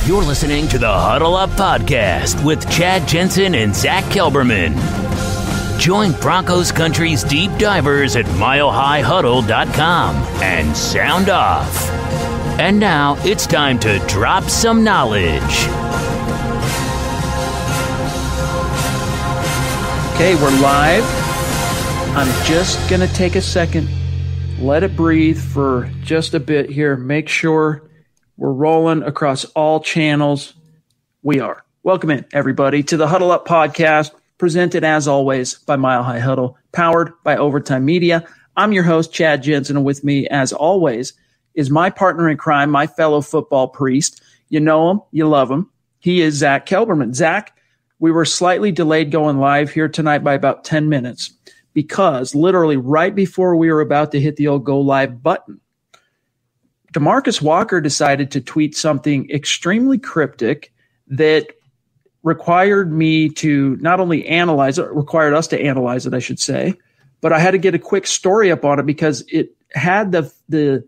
You're listening to the Huddle Up Podcast with Chad Jensen and Zack Kelberman. Join Broncos Country's deep divers at milehighhuddle.com and sound off. And now it's time to drop some knowledge. Okay, we're live. I'm just going to take a second, let it breathe for just a bit here. Make sure we're rolling across all channels. We are. Welcome in, everybody, to the Huddle Up Podcast, presented, as always, by Mile High Huddle, powered by Overtime Media. I'm your host, Chad Jensen, and with me, as always, is my partner in crime, my fellow football priest. You know him, you love him. He is Zack Kelberman. Zack, we were slightly delayed going live here tonight by about 10 minutes because literally right before we were about to hit the old go live button, DeMarcus Walker decided to tweet something extremely cryptic that required me to not only analyze it, required us to analyze it, I should say, but I had to get a quick story up on it because it had the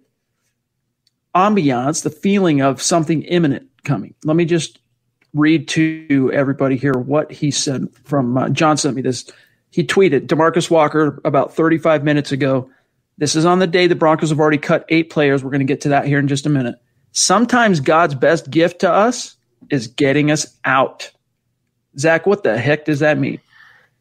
ambiance, the feeling of something imminent coming. Let me just read to everybody here what he said from John sent me this. He tweeted, DeMarcus Walker about 35 minutes ago. This is on the day the Broncos have already cut 8 players. We're going to get to that here in just a minute. Sometimes God's best gift to us is getting us out. Zack, what the heck does that mean?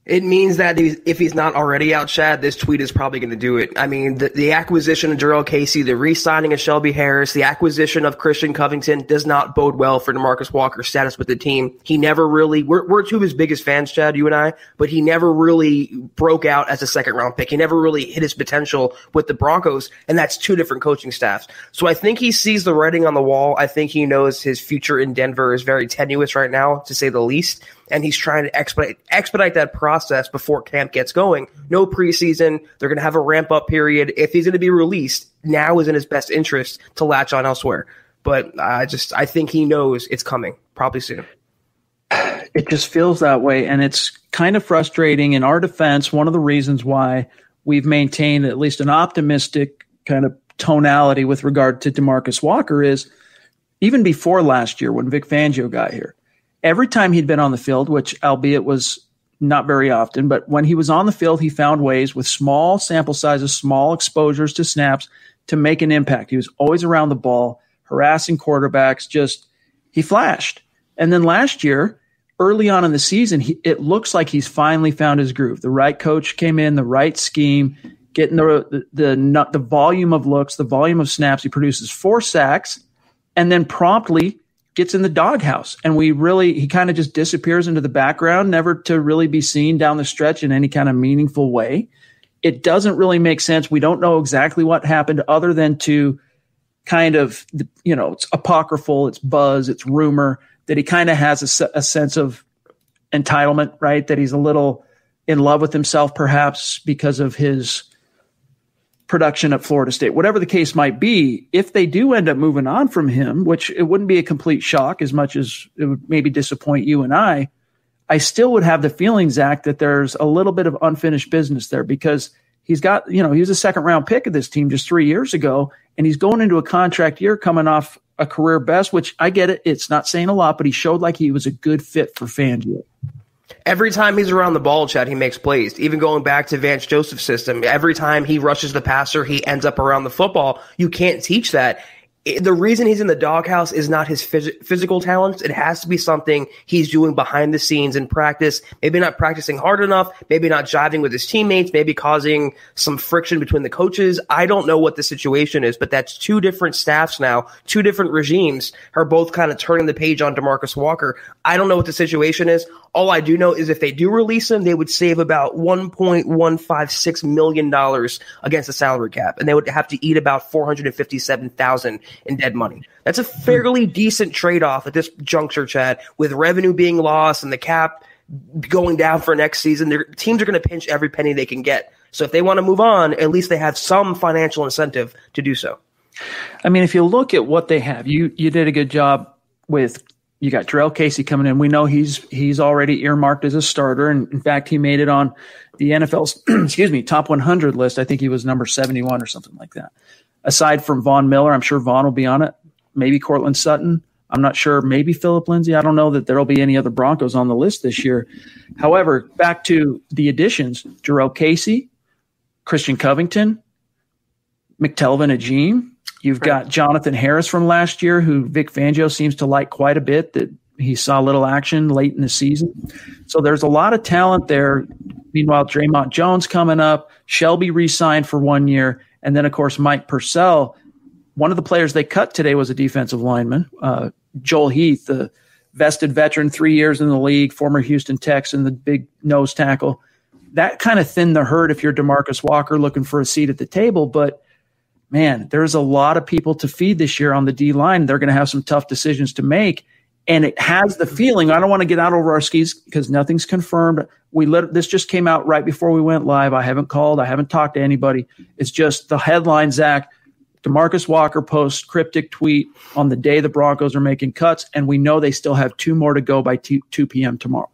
It means that if he's not already out, Chad, this tweet is probably going to do it. I mean, the acquisition of Jarrell Casey, the re-signing of Shelby Harris, the acquisition of Christian Covington does not bode well for DeMarcus Walker's status with the team. He never really – we're two of his biggest fans, Chad, you and I, but he never really broke out as a second-round pick. He never really hit his potential with the Broncos, and that's 2 different coaching staffs. So I think he sees the writing on the wall. I think he knows his future in Denver is very tenuous right now, to say the least. And he's trying to expedite that process before camp gets going. No preseason. They're going to have a ramp-up period. If he's going to be released, now is in his best interest to latch on elsewhere. But I think he knows it's coming probably soon. It just feels that way, and it's kind of frustrating. In our defense, one of the reasons why we've maintained at least an optimistic kind of tonality with regard to DeMarcus Walker is even before last year when Vic Fangio got here, every time he'd been on the field, which albeit was not very often, but when he was on the field, he found ways with small sample sizes, small exposures to snaps to make an impact. He was always around the ball, harassing quarterbacks, he flashed. And then last year, early on in the season, it looks like he's finally found his groove. The right coach came in, the right scheme, getting the volume of looks, the volume of snaps. He produces 4 sacks and then promptly gets in the doghouse, and he kind of just disappears into the background, never to really be seen down the stretch in any kind of meaningful way. It doesn't really make sense. We don't know exactly what happened other than to kind of, it's apocryphal, it's buzz, it's rumor that he kind of has a sense of entitlement, right? That he's a little in love with himself, perhaps because of his production at Florida State. Whatever the case might be, if they do end up moving on from him, which it wouldn't be a complete shock as much as it would maybe disappoint you and I still would have the feeling, Zack, that there's a little bit of unfinished business there because he's got, he was a second-round pick of this team just 3 years ago, and he's going into a contract year coming off a career best, which I get it. It's not saying a lot, but he showed like he was a good fit for Fangio. Every time he's around the ball, Chad, he makes plays. Even going back to Vance Joseph's system, every time he rushes the passer, he ends up around the football. You can't teach that. The reason he's in the doghouse is not his physical talents. It has to be something he's doing behind the scenes in practice. Maybe not practicing hard enough, maybe not jiving with his teammates, maybe causing some friction between the coaches. I don't know what the situation is, but that's 2 different staffs now, 2 different regimes are both kind of turning the page on DeMarcus Walker. I don't know what the situation is. All I do know is if they do release him, they would save about $1.156 million against the salary cap, and they would have to eat about $457,000 in dead money. That's a fairly decent trade-off at this juncture, Chad, with revenue being lost and the cap going down for next season. Their teams are going to pinch every penny they can get. So if they want to move on, at least they have some financial incentive to do so. I mean, if you look at what they have, you did a good job with. You got Jarrell Casey coming in. We know he's already earmarked as a starter, and in fact, he made it on the NFL's top 100 list. I think he was number 71 or something like that. Aside from Von Miller, I'm sure Von will be on it. Maybe Cortland Sutton. I'm not sure. Maybe Phillip Lindsay. I don't know that there'll be any other Broncos on the list this year. However, back to the additions, Jarrell Casey, Christian Covington, McTelvin Ajim. You've got Jonathan Harris from last year, who Vic Fangio seems to like quite a bit, that he saw little action late in the season. So there's a lot of talent there. Meanwhile, Draymond Jones coming up, Shelby re-signed for 1 year, and then, of course, Mike Purcell. One of the players they cut today was a defensive lineman, Joel Heath, the vested veteran, 3 years in the league, former Houston Texan, the big nose tackle. That kind of thinned the herd if you're DeMarcus Walker looking for a seat at the table, but man, there's a lot of people to feed this year on the D-line. They're going to have some tough decisions to make. And it has the feeling, I don't want to get out over our skis because nothing's confirmed. This just came out right before we went live. I haven't called. I haven't talked to anybody. It's just the headline, Zach. DeMarcus Walker posts cryptic tweet on the day the Broncos are making cuts, and we know they still have 2 more to go by 2 p.m. tomorrow.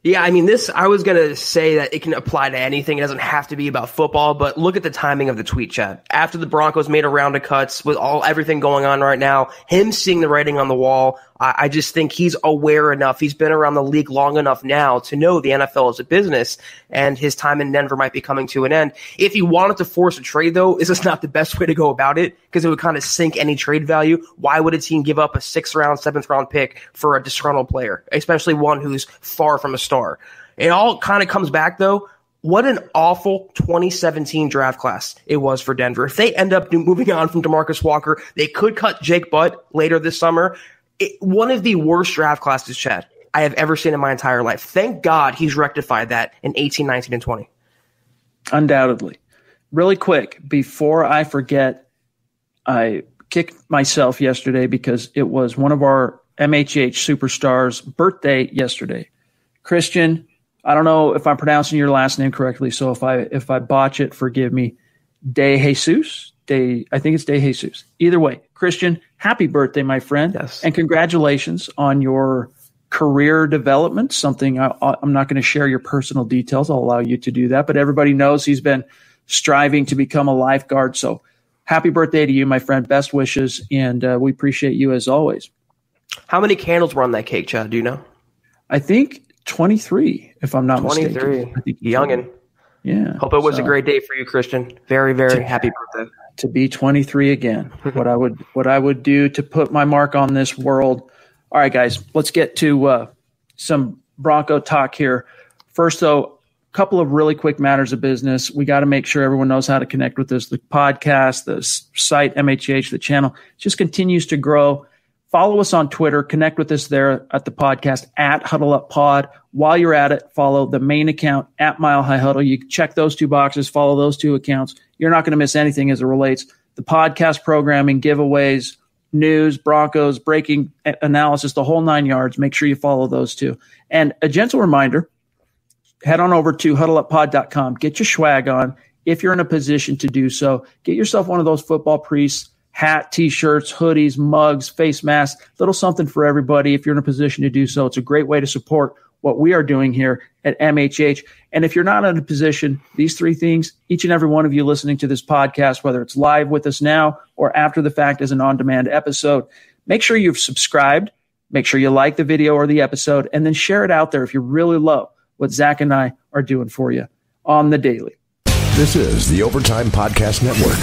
Yeah, I mean, I was going to say that it can apply to anything. It doesn't have to be about football, but look at the timing of the tweet, Chad. After the Broncos made a round of cuts with everything going on right now, him seeing the writing on the wall, I just think he's aware enough. He's been around the league long enough now to know the NFL is a business, and his time in Denver might be coming to an end. If he wanted to force a trade, though, this is not the best way to go about it because it would kind of sink any trade value. Why would a team give up a 6th-round, 7th-round pick for a disgruntled player, especially one who's far from a star? It all kind of comes back, though. What an awful 2017 draft class it was for Denver. If they end up moving on from DeMarcus Walker, they could cut Jake Butt later this summer. One of the worst draft classes, Chad, I have ever seen in my entire life. Thank God he's rectified that in 18, 19, and 20. Undoubtedly. Really quick, before I forget, I kicked myself yesterday because it was one of our MHH superstars' birthday yesterday. Christian, I don't know if I'm pronouncing your last name correctly, so if I botch it, forgive me. De Jesus? I think it's De Jesus. Either way, Christian, happy birthday, my friend. Yes. And congratulations on your career development, something I'm not going to share your personal details. I'll allow you to do that. But everybody knows he's been striving to become a lifeguard. So happy birthday to you, my friend. Best wishes, and we appreciate you as always. How many candles were on that cake, Chad? Do you know? I think 23, if I'm not 23. mistaken. I think youngin'. Yeah. Hope it was a great day for you, Christian. Very, very happy birthday. To be 23 again. What I would do to put my mark on this world. All right, guys, let's get to some Bronco talk here. First, though, a couple of really quick matters of business. We got to make sure everyone knows how to connect with us. The podcast, the site, MHH, the channel just continues to grow. Follow us on Twitter. Connect with us there at the podcast at Huddle Up Pod. While you're at it, follow the main account at Mile High Huddle. You check those 2 boxes, follow those 2 accounts. You're not going to miss anything as it relates the podcast programming, giveaways, news, Broncos, breaking analysis, the whole 9 yards. Make sure you follow those 2. And a gentle reminder, head on over to huddleuppod.com. Get your swag on. If you're in a position to do so, get yourself one of those football priests. Hat, T-shirts, hoodies, mugs, face masks, little something for everybody. If you're in a position to do so, it's a great way to support what we are doing here at MHH. And if you're not in a position, these 3 things, each and every one of you listening to this podcast, whether it's live with us now or after the fact as an on-demand episode, make sure you've subscribed, make sure you like the video or the episode, and then share it out there if you really love what Zach and I are doing for you on the daily. This is the Overtime Podcast Network.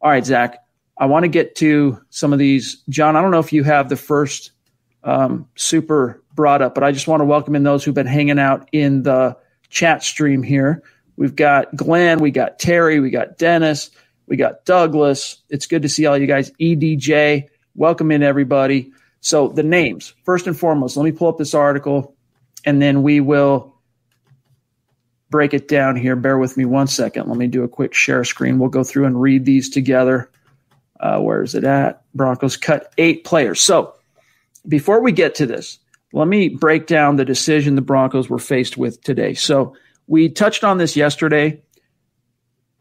All right, Zach, I want to get to some of these. John, I don't know if you have the first super brought up, but I just want to welcome in those who've been hanging out in the chat stream here. We've got Glenn, we got Terry, we got Dennis, we got Douglas. It's good to see all you guys. EDJ, welcome in, everybody. So the names, first and foremost, let me pull up this article, and then we will break it down here. Bear with me 1 second. Let me do a quick share screen. We'll go through and read these together. Where is it at? Broncos cut 8 players. So before we get to this, let me break down the decision the Broncos were faced with today. So we touched on this yesterday.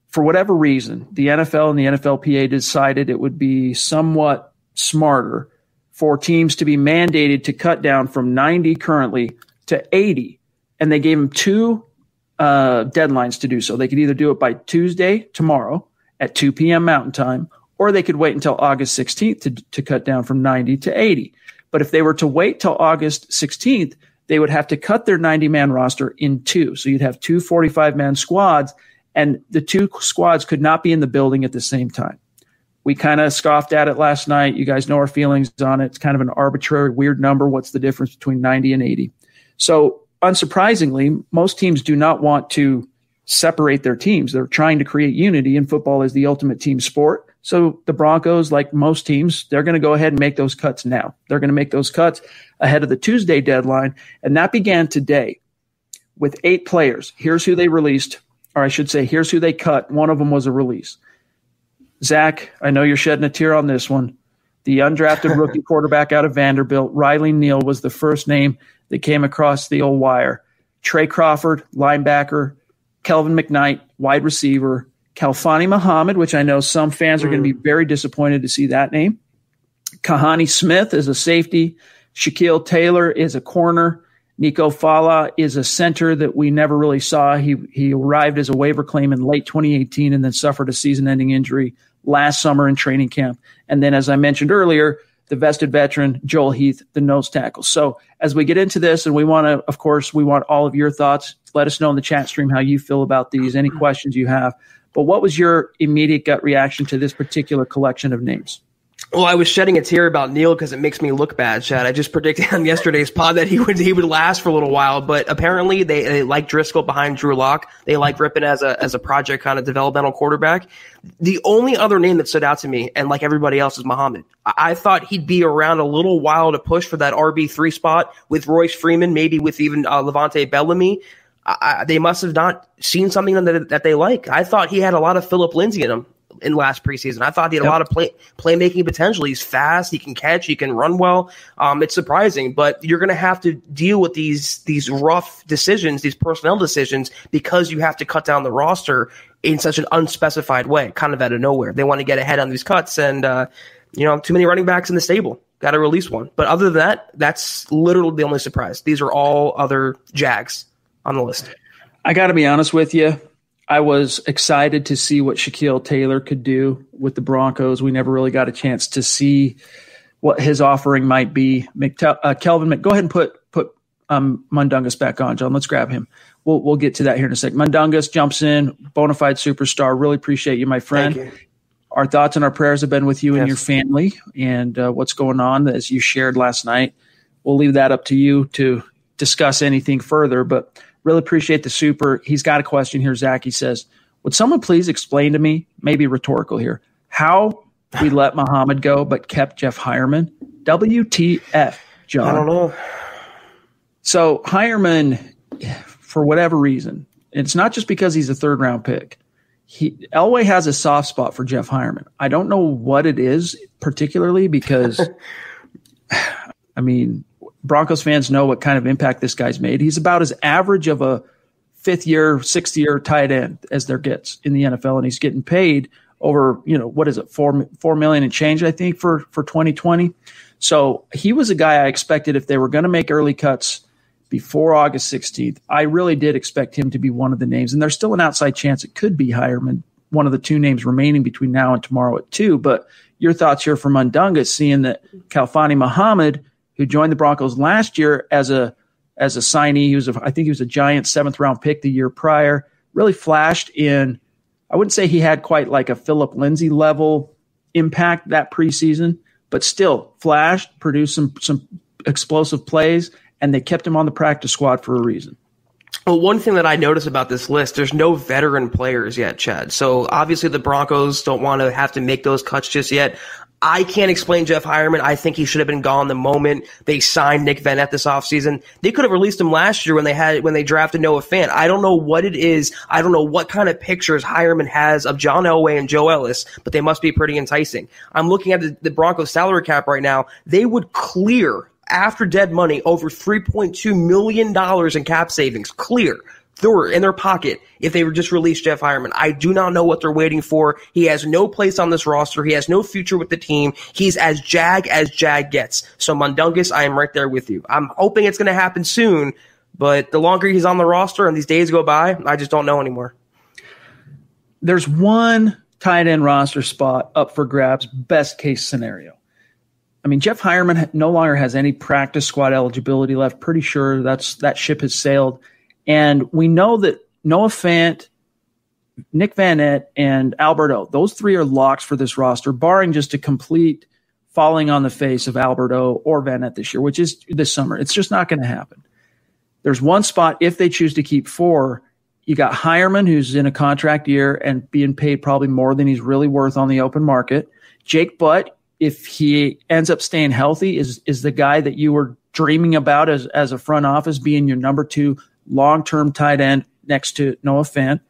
For whatever reason, the NFL and the NFLPA decided it would be somewhat smarter for teams to be mandated to cut down from 90 currently to 80. And they gave them 2 deadlines to do so. They could either do it by Tuesday, tomorrow, at 2 p.m. Mountain Time, or they could wait until August 16th to cut down from 90 to 80. But if they were to wait till August 16th, they would have to cut their 90-man roster in two. So you'd have two 45-man squads, and the two squads could not be in the building at the same time. We kind of scoffed at it last night. You guys know our feelings on it. It's kind of an arbitrary, weird number. What's the difference between 90 and 80? So unsurprisingly, most teams do not want to separate their teams. They're trying to create unity, and football is the ultimate team sport. So the Broncos, like most teams, they're going to go ahead and make those cuts now. They're going to make those cuts ahead of the Tuesday deadline, and that began today with 8 players. Here's who they released, or I should say, here's who they cut. One of them was a release. Zach, I know you're shedding a tear on this one. The undrafted rookie quarterback out of Vanderbilt, Riley Neal, was the first name that came across the old wire. Trey Crawford, linebacker. Kelvin McKnight, wide receiver. Khalfani Muhammad, which I know some fans are going to be very disappointed to see that name. Kahani Smith is a safety. Shaquille Taylor is a corner. Nico Fala is a center that we never really saw. He arrived as a waiver claim in late 2018 and then suffered a season-ending injury last summer in training camp. And then, as I mentioned earlier, the vested veteran, Joel Heath, the nose tackle. So as we get into this, and we want to, of course, we want all of your thoughts. Let us know in the chat stream how you feel about these, any questions you have. But what was your immediate gut reaction to this particular collection of names? Well, I was shedding a tear about Neal because it makes me look bad, Chad. I just predicted on yesterday's pod that he would last for a little while, but apparently they like Driscoll behind Drew Lock. They like Rippon as a project kind of developmental quarterback. The only other name that stood out to me, and like everybody else, is Muhammad. I thought he'd be around a little while to push for that RB3 spot with Royce Freeman, maybe with even Levante Bellamy. They must have not seen something that they like. I thought he had a lot of Phillip Lindsay in him in last preseason. I thought he had a lot of playmaking potential. He's fast. He can catch. He can run well. It's surprising, but you're going to have to deal with these rough decisions, these personnel decisions, because you have to cut down the roster in such an unspecified way, kind of out of nowhere. They want to get ahead on these cuts, and too many running backs in the stable. Got to release one. But other than that, that's literally the only surprise. These are all other Jags on the list. I got to be honest with you. I was excited to see what Shaquille Taylor could do with the Broncos. We never really got a chance to see what his offering might be. Kelvin, go ahead and put Mundungus back on, John. Let's grab him. We'll get to that here in a sec. Mundungus jumps in, bona fide superstar. Really appreciate you, my friend. Thank you. Our thoughts and our prayers have been with you and your family, and what's going on as you shared last night. We'll leave that up to you to discuss anything further, but really appreciate the super. He's got a question here, Zach. He says, would someone please explain to me, maybe rhetorical here, how we let Muhammad go but kept Jeff Hireman? WTF, John? I don't know. So Hireman, for whatever reason, it's not just because he's a third-round pick. Elway has a soft spot for Jeff Hireman. I don't know what it is particularly because, I mean, Broncos fans know what kind of impact this guy's made. He's about as average of a fifth-year, sixth-year tight end as there gets in the NFL, and he's getting paid over, what is it, $4 million and change, I think, for 2020. So he was a guy I expected if they were going to make early cuts before August 16th. I really did expect him to be one of the names, and there's still an outside chance it could be Hireman, one of the two names remaining between now and tomorrow at 2. But your thoughts here from Mundungus, seeing that Khalfani Muhammad, who joined the Broncos last year as a signee. I think he was a Giants 7th-round pick the year prior. Really flashed in, I wouldn't say he had quite like a Phillip Lindsay level impact that preseason, but still flashed, produced some explosive plays, and they kept him on the practice squad for a reason. Well, one thing that I noticed about this list, there's no veteran players yet, Chad. So obviously the Broncos don't want to have to make those cuts just yet. I can't explain Jeff Hireman. I think he should have been gone the moment they signed Nick Van Nett this offseason. They could have released him last year when they drafted Noah Fant. I don't know what it is. I don't know what kind of pictures Hireman has of John Elway and Joe Ellis, but they must be pretty enticing. I'm looking at the Broncos salary cap right now. They would clear, after dead money, over $3.2 million in cap savings. Clear. In their pocket if they would just release Jeff Hireman. I do not know what they're waiting for. He has no place on this roster. He has no future with the team. He's as Jag gets. So Mundungus, I am right there with you. I'm hoping it's going to happen soon, but the longer he's on the roster and these days go by, I just don't know anymore. There's one tight end roster spot up for grabs, best case scenario. I mean, Jeff Hireman no longer has any practice squad eligibility left. Pretty sure that ship has sailed. And we know that Noah Fant, Nick Van Nett, and Alberto, those three are locks for this roster, barring just a complete falling on the face of Alberto or Van Nett this year, which is this summer. It's just not going to happen. There's one spot if they choose to keep four. You got Hireman, who's in a contract year and being paid probably more than he's really worth on the open market. Jake Butt, if he ends up staying healthy, is the guy that you were dreaming about as a front office being your number 2 long-term tight end next to Noah Fant.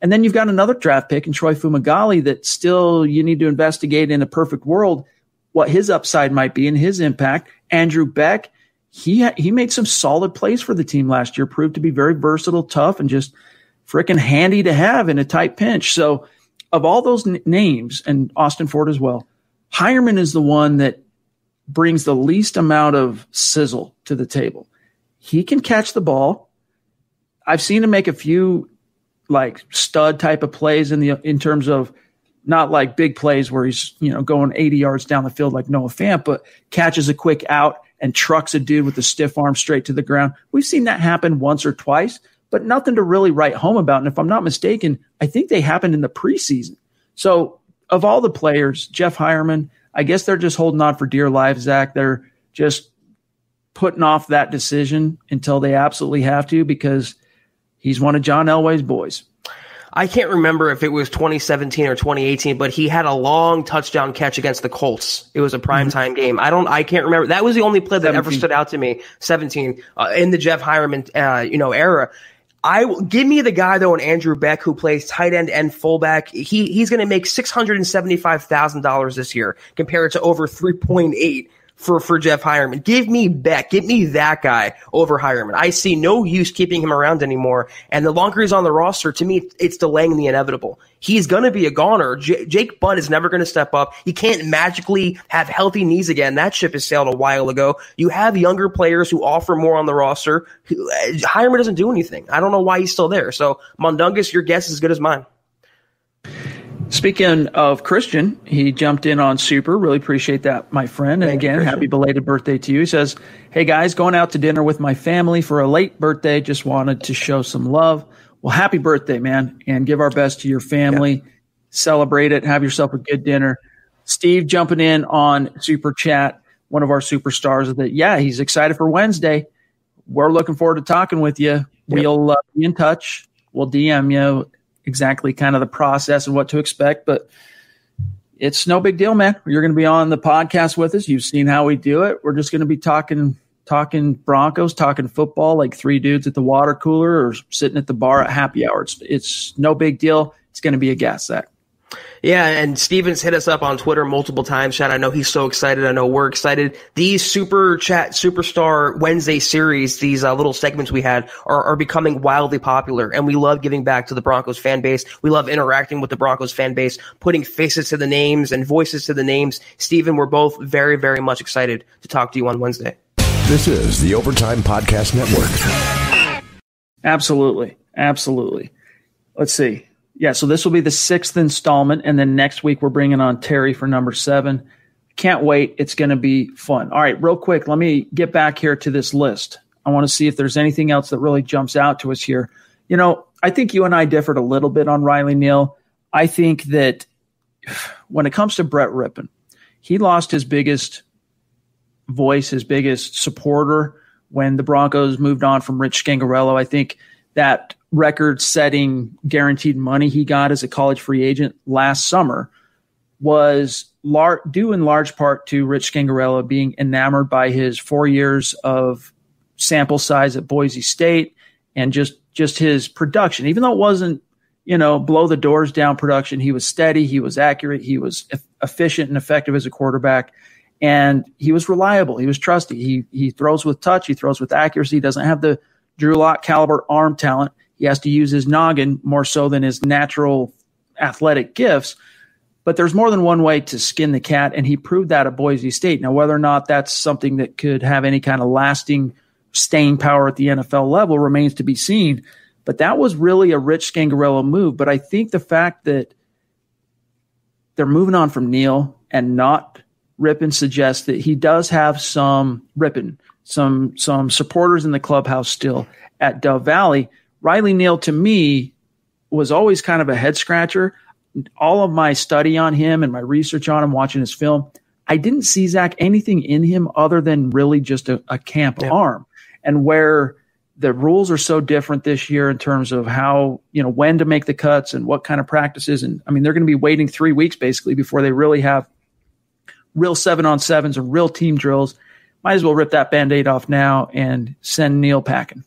And then you've got another draft pick in Troy Fumagalli that still you need to investigate in a perfect world what his upside might be and his impact. Andrew Beck, he made some solid plays for the team last year, proved to be very versatile, tough, and just freaking handy to have in a tight pinch. So of all those names, and Austin Ford as well, Hireman is the one that brings the least amount of sizzle to the table. He can catch the ball. I've seen him make a few like stud type of plays in terms of not like big plays where he's, going 80 yards down the field like Noah Fant, but catches a quick out and trucks a dude with a stiff arm straight to the ground. We've seen that happen once or twice, but nothing to really write home about. And if I'm not mistaken, I think they happened in the preseason. So of all the players, Jeff Hireman, I guess they're just holding on for dear life, Zach. They're just putting off that decision until they absolutely have to because he's one of John Elway's boys. I can't remember if it was 2017 or 2018, but he had a long touchdown catch against the Colts. It was a primetime game. I can't remember. That was the only play that 17. ever stood out to me. 17 in the Jeff Hireman, era. Give me the guy though, in Andrew Beck, who plays tight end and fullback. He's going to make $675,000 this year compared to over 3.8 for Jeff Hireman. Give me Beck. Give me that guy over Hireman. I see no use keeping him around anymore. And the longer he's on the roster, to me, it's delaying the inevitable. He's going to be a goner. Jake Butt is never going to step up. He can't magically have healthy knees again. That ship has sailed a while ago. You have younger players who offer more on the roster. Hireman doesn't do anything. I don't know why he's still there. So, Mundungus, your guess is as good as mine. Speaking of Christian, he jumped in on Super. Really appreciate that, my friend. And again, happy belated birthday to you. He says, hey, guys, going out to dinner with my family for a late birthday. Just wanted to show some love. Well, happy birthday, man, and give our best to your family. Yeah. Celebrate it. Have yourself a good dinner. Steve jumping in on Super Chat, one of our superstars, that, he's excited for Wednesday. We're looking forward to talking with you. Yep. We'll be in touch. We'll DM you exactly kind of the process and what to expect, but it's no big deal, man. You're going to be on the podcast with us. You've seen how we do it. We're just going to be talking Broncos, talking football, like three dudes at the water cooler or sitting at the bar at happy hour. It's no big deal. It's going to be a gas sack. Yeah, and Steven's hit us up on Twitter multiple times, Chad. I know he's so excited. I know we're excited. These Super Chat Superstar Wednesday series, these little segments we had, are becoming wildly popular, and we love giving back to the Broncos fan base. We love interacting with the Broncos fan base, putting faces to the names and voices to the names. Steven, we're both very, very much excited to talk to you on Wednesday. This is the Overtime Podcast Network. Absolutely. Let's see. Yeah, so this will be the 6th installment, and then next week we're bringing on Terry for number 7. Can't wait. It's going to be fun. All right, real quick, let me get back here to this list. I want to see if there's anything else that really jumps out to us here. I think you and I differed a little bit on Riley Neal. I think that when it comes to Brett Rippon, he lost his biggest voice, his biggest supporter when the Broncos moved on from Rich Scangarello. I think that record-setting guaranteed money he got as a college free agent last summer was due in large part to Rich Scangarello being enamored by his 4 years of sample size at Boise State and just his production. Even though it wasn't, blow the doors down production, he was steady, he was accurate, he was efficient and effective as a quarterback, and he was reliable, he was trusty. He throws with touch, he throws with accuracy, he doesn't have the Drew Lock caliber arm talent. He has to use his noggin more so than his natural athletic gifts. But there's more than one way to skin the cat, and he proved that at Boise State. Now, whether or not that's something that could have any kind of lasting staying power at the NFL level remains to be seen. But that was really a Rich Scangarello move. But I think the fact that they're moving on from Neal and not Rippon suggests that he does have some supporters in the clubhouse still at Dove Valley. Riley Neal, to me, was always kind of a head scratcher. All of my study on him and my research on him, watching his film, I didn't see, Zach, anything in him other than really just a camp arm. And where the rules are so different this year in terms of how, when to make the cuts and what kind of practices. And I mean, they're going to be waiting 3 weeks basically before they really have real 7-on-7s or real team drills. Might as well rip that Band-Aid off now and send Neal packing.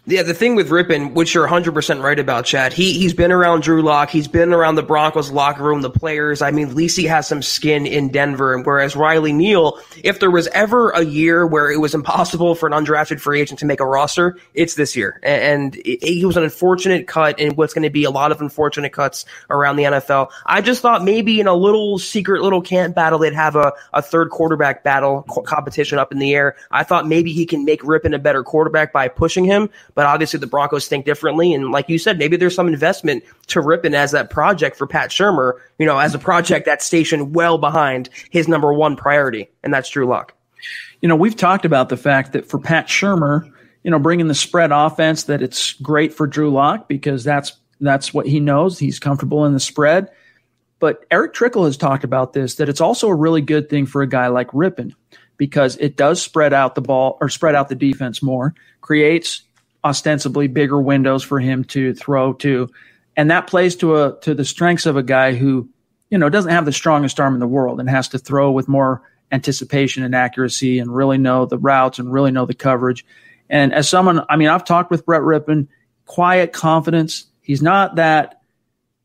Yeah, the thing with Rippon, which you're 100% right about, Chad, he's been around Drew Lock. He's been around the Broncos locker room, the players. I mean, at least he has some skin in Denver. Whereas Riley Neal, if there was ever a year where it was impossible for an undrafted free agent to make a roster, it's this year. And he was an unfortunate cut in what's going to be a lot of unfortunate cuts around the NFL. I just thought maybe in a little secret little camp battle, they'd have a third quarterback battle competition up in the air. I thought maybe he can make Rippon a better quarterback by pushing him. But obviously the Broncos think differently. And like you said, maybe there's some investment to Rippon as that project for Pat Shurmur, as a project that's stationed well behind his number one priority, and that's Drew Lock. We've talked about the fact that for Pat Shurmur, bringing the spread offense, that it's great for Drew Lock because that's what he knows. He's comfortable in the spread. But Eric Trickle has talked about this, that it's also a really good thing for a guy like Rippon because it does spread out the ball or spread out the defense more, creates ostensibly bigger windows for him to throw to. And that plays to the strengths of a guy who, doesn't have the strongest arm in the world and has to throw with more anticipation and accuracy and really know the routes and really know the coverage. And as someone, I've talked with Brett Rippon, quiet confidence. He's not that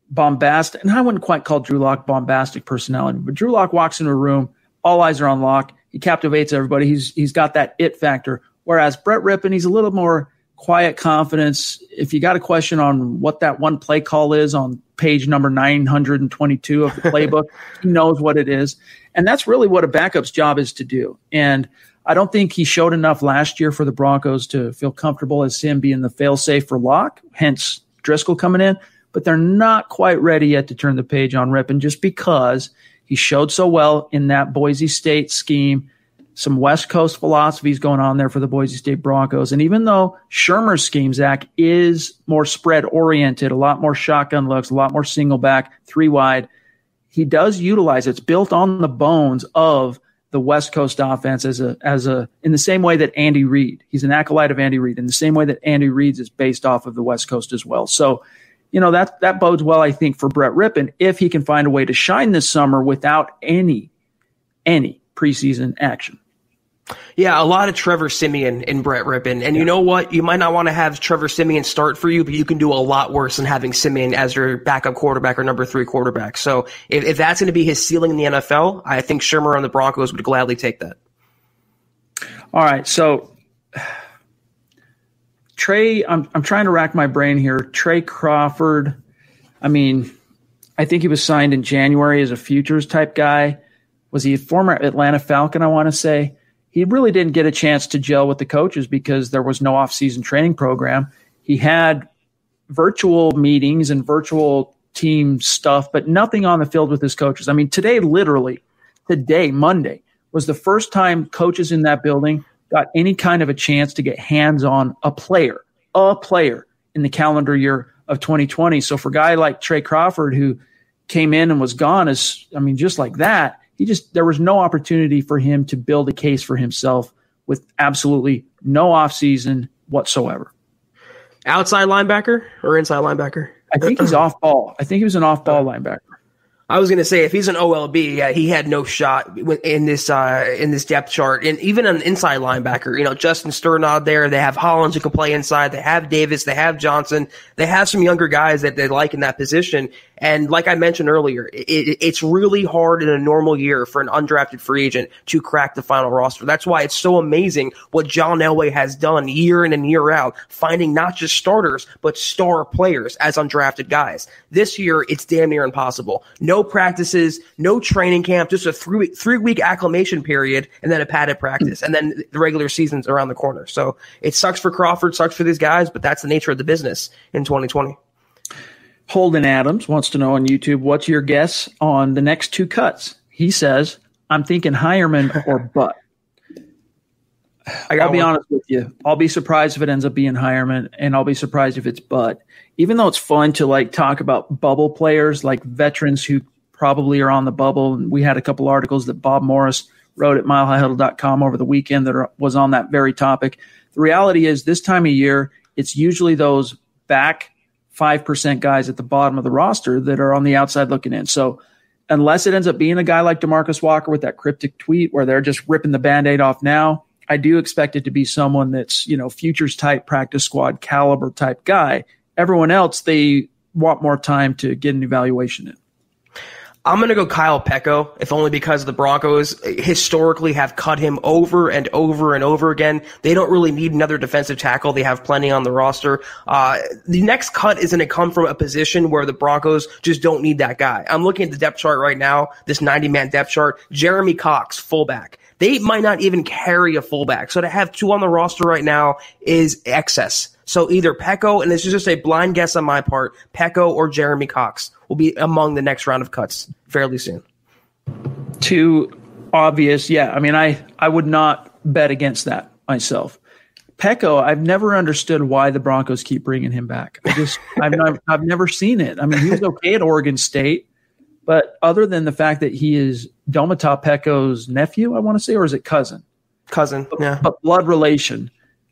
bombastic, and I wouldn't quite call Drew Lock bombastic personality, but Drew Lock walks into a room, all eyes are on Lock. He captivates everybody. He's got that it factor. Whereas Brett Rippon, he's a little more quiet confidence. If you got a question on what that one play call is on page number 922 of the playbook, he knows what it is. And that's really what a backup's job is to do. And I don't think he showed enough last year for the Broncos to feel comfortable as him being the fail-safe for Lock, hence Driscoll coming in. But they're not quite ready yet to turn the page on Rippon just because he showed so well in that Boise State scheme. Some West Coast philosophies going on there for the Boise State Broncos. And even though Shurmur's scheme, Zach, is more spread-oriented, a lot more shotgun looks, a lot more single back, 3 wide, he does utilize it. It's built on the bones of the West Coast offense as a in the same way that Andy Reid. He's an acolyte of Andy Reid, in the same way that Andy Reid's is based off of the West Coast as well. So, that bodes well, I think, for Brett Rippon if he can find a way to shine this summer without any preseason action. Yeah, a lot of Trevor Siemian in Brett Rippon. And you know what? You might not want to have Trevor Siemian start for you, but you can do a lot worse than having Siemian as your backup quarterback or number 3 quarterback. So if that's going to be his ceiling in the NFL, I think Shurmur and the Broncos would gladly take that. All right, so Trey, I'm trying to rack my brain here. Trey Crawford, I think he was signed in January as a futures type guy. Was he a former Atlanta Falcon, I want to say? He really didn't get a chance to gel with the coaches because there was no off-season training program. He had virtual meetings and virtual team stuff, but nothing on the field with his coaches. Today, Monday, was the first time coaches in that building got any kind of a chance to get hands on a player in the calendar year of 2020. So for a guy like Trey Crawford, who came in and was gone just like that, there was no opportunity for him to build a case for himself with absolutely no offseason whatsoever. Outside linebacker or inside linebacker? I think he's off ball. I think he was an off ball linebacker. I was going to say, if he's an OLB, he had no shot in this depth chart. And even an inside linebacker, Justin Sternod there. They have Hollins who can play inside. They have Davis. They have Johnson. They have some younger guys that they like in that position. And like I mentioned earlier, it's really hard in a normal year for an undrafted free agent to crack the final roster. That's why it's so amazing what John Elway has done year in and year out, finding not just starters, but star players as undrafted guys. This year, it's damn near impossible. No practices, no training camp, just a 3-week acclimation period, and then a padded practice. And then the regular season's around the corner. So it sucks for Crawford, sucks for these guys, but that's the nature of the business in 2020. Holden Adams wants to know on YouTube, what's your guess on the next 2 cuts? He says, I'm thinking Hireman or Butt. I'll be honest with you. I'll be surprised if it ends up being Hireman, and I'll be surprised if it's Butt. Even though it's fun to like talk about bubble players, like veterans who probably are on the bubble. And we had a couple articles that Bob Morris wrote at milehighhuddle.com over the weekend that was on that very topic. The reality is this time of year, it's usually those back 5% guys at the bottom of the roster that are on the outside looking in. So unless it ends up being a guy like DeMarcus Walker with that cryptic tweet where they're just ripping the Band-Aid off now, I do expect it to be someone that's, futures type, practice squad caliber type guy. Everyone else, they want more time to get an evaluation in. I'm going to go Kyle Peko, if only because the Broncos historically have cut him over and over and over again. They don't really need another defensive tackle. They have plenty on the roster. The next cut is going to come from a position where the Broncos just don't need that guy. I'm looking at the depth chart right now, this 90-man depth chart. Jeremy Cox, fullback. They might not even carry a fullback. So to have 2 on the roster right now is excess. So either Peko, and this is just a blind guess on my part, Peko or Jeremy Cox will be among the next round of cuts fairly soon. Too obvious. Yeah. I mean, I would not bet against that myself. Peko, I've never understood why the Broncos keep bringing him back. I've never seen it. I mean, he was okay at Oregon State, but other than the fact that he is Domata Peko's nephew, I want to say, or is it cousin? Cousin, yeah. But blood relation.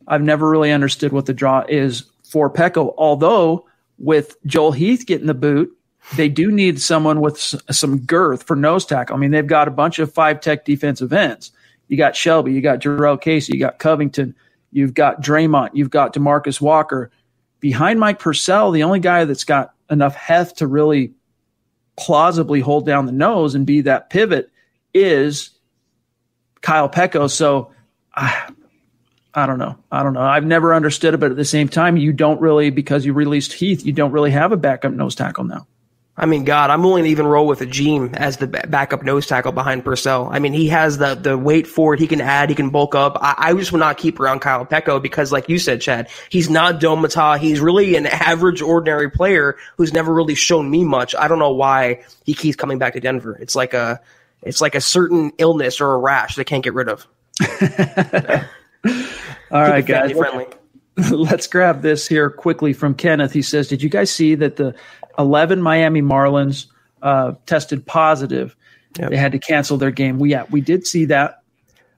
I've never really understood what the draw is for Peko, although with Joel Heath getting the boot, they do need someone with some girth for nose tackle. I mean, they've got a bunch of 5-tech defensive ends. You got Shelby, you got Jarrell Casey, you got Covington, you've got Draymond, you've got DeMarcus Walker. Behind Mike Purcell, the only guy that's got enough heft to really plausibly hold down the nose and be that pivot is Kyle Peko. So I don't know. I've never understood it, but at the same time, you don't really, because you released Heath, you don't really have a backup nose tackle now. I mean, God, I'm willing to even roll with Ajim as the backup nose tackle behind Purcell. I mean, he has the weight for it. He can add, he can bulk up. I just will not keep around Kyle Peko because, like you said, Chad, he's not Domata. He's really an average, ordinary player who's never really shown me much. I don't know why he keeps coming back to Denver. It's like a certain illness or a rash they can't get rid of. All right, guys. Let's grab this here quickly from Kenneth. He says, did you guys see that the 11 Miami Marlins tested positive? Yep. They had to cancel their game. We did see that.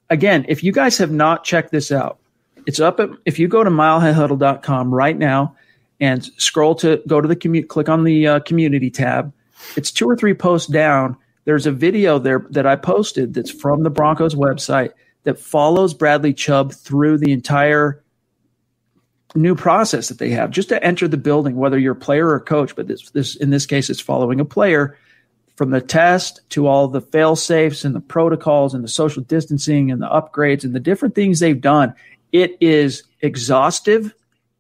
Again, if you guys have not checked this out, it's up if you go to milehighhuddle.com right now and go to the click on the community tab. It's 2 or 3 posts down. There's a video there that I posted that's from the Broncos website that follows Bradley Chubb through the entire new process that they have just to enter the building, whether you're a player or a coach. But this in this case, it's following a player from the test to all the fail safes and the protocols and the social distancing and the upgrades and the different things they've done. It is exhaustive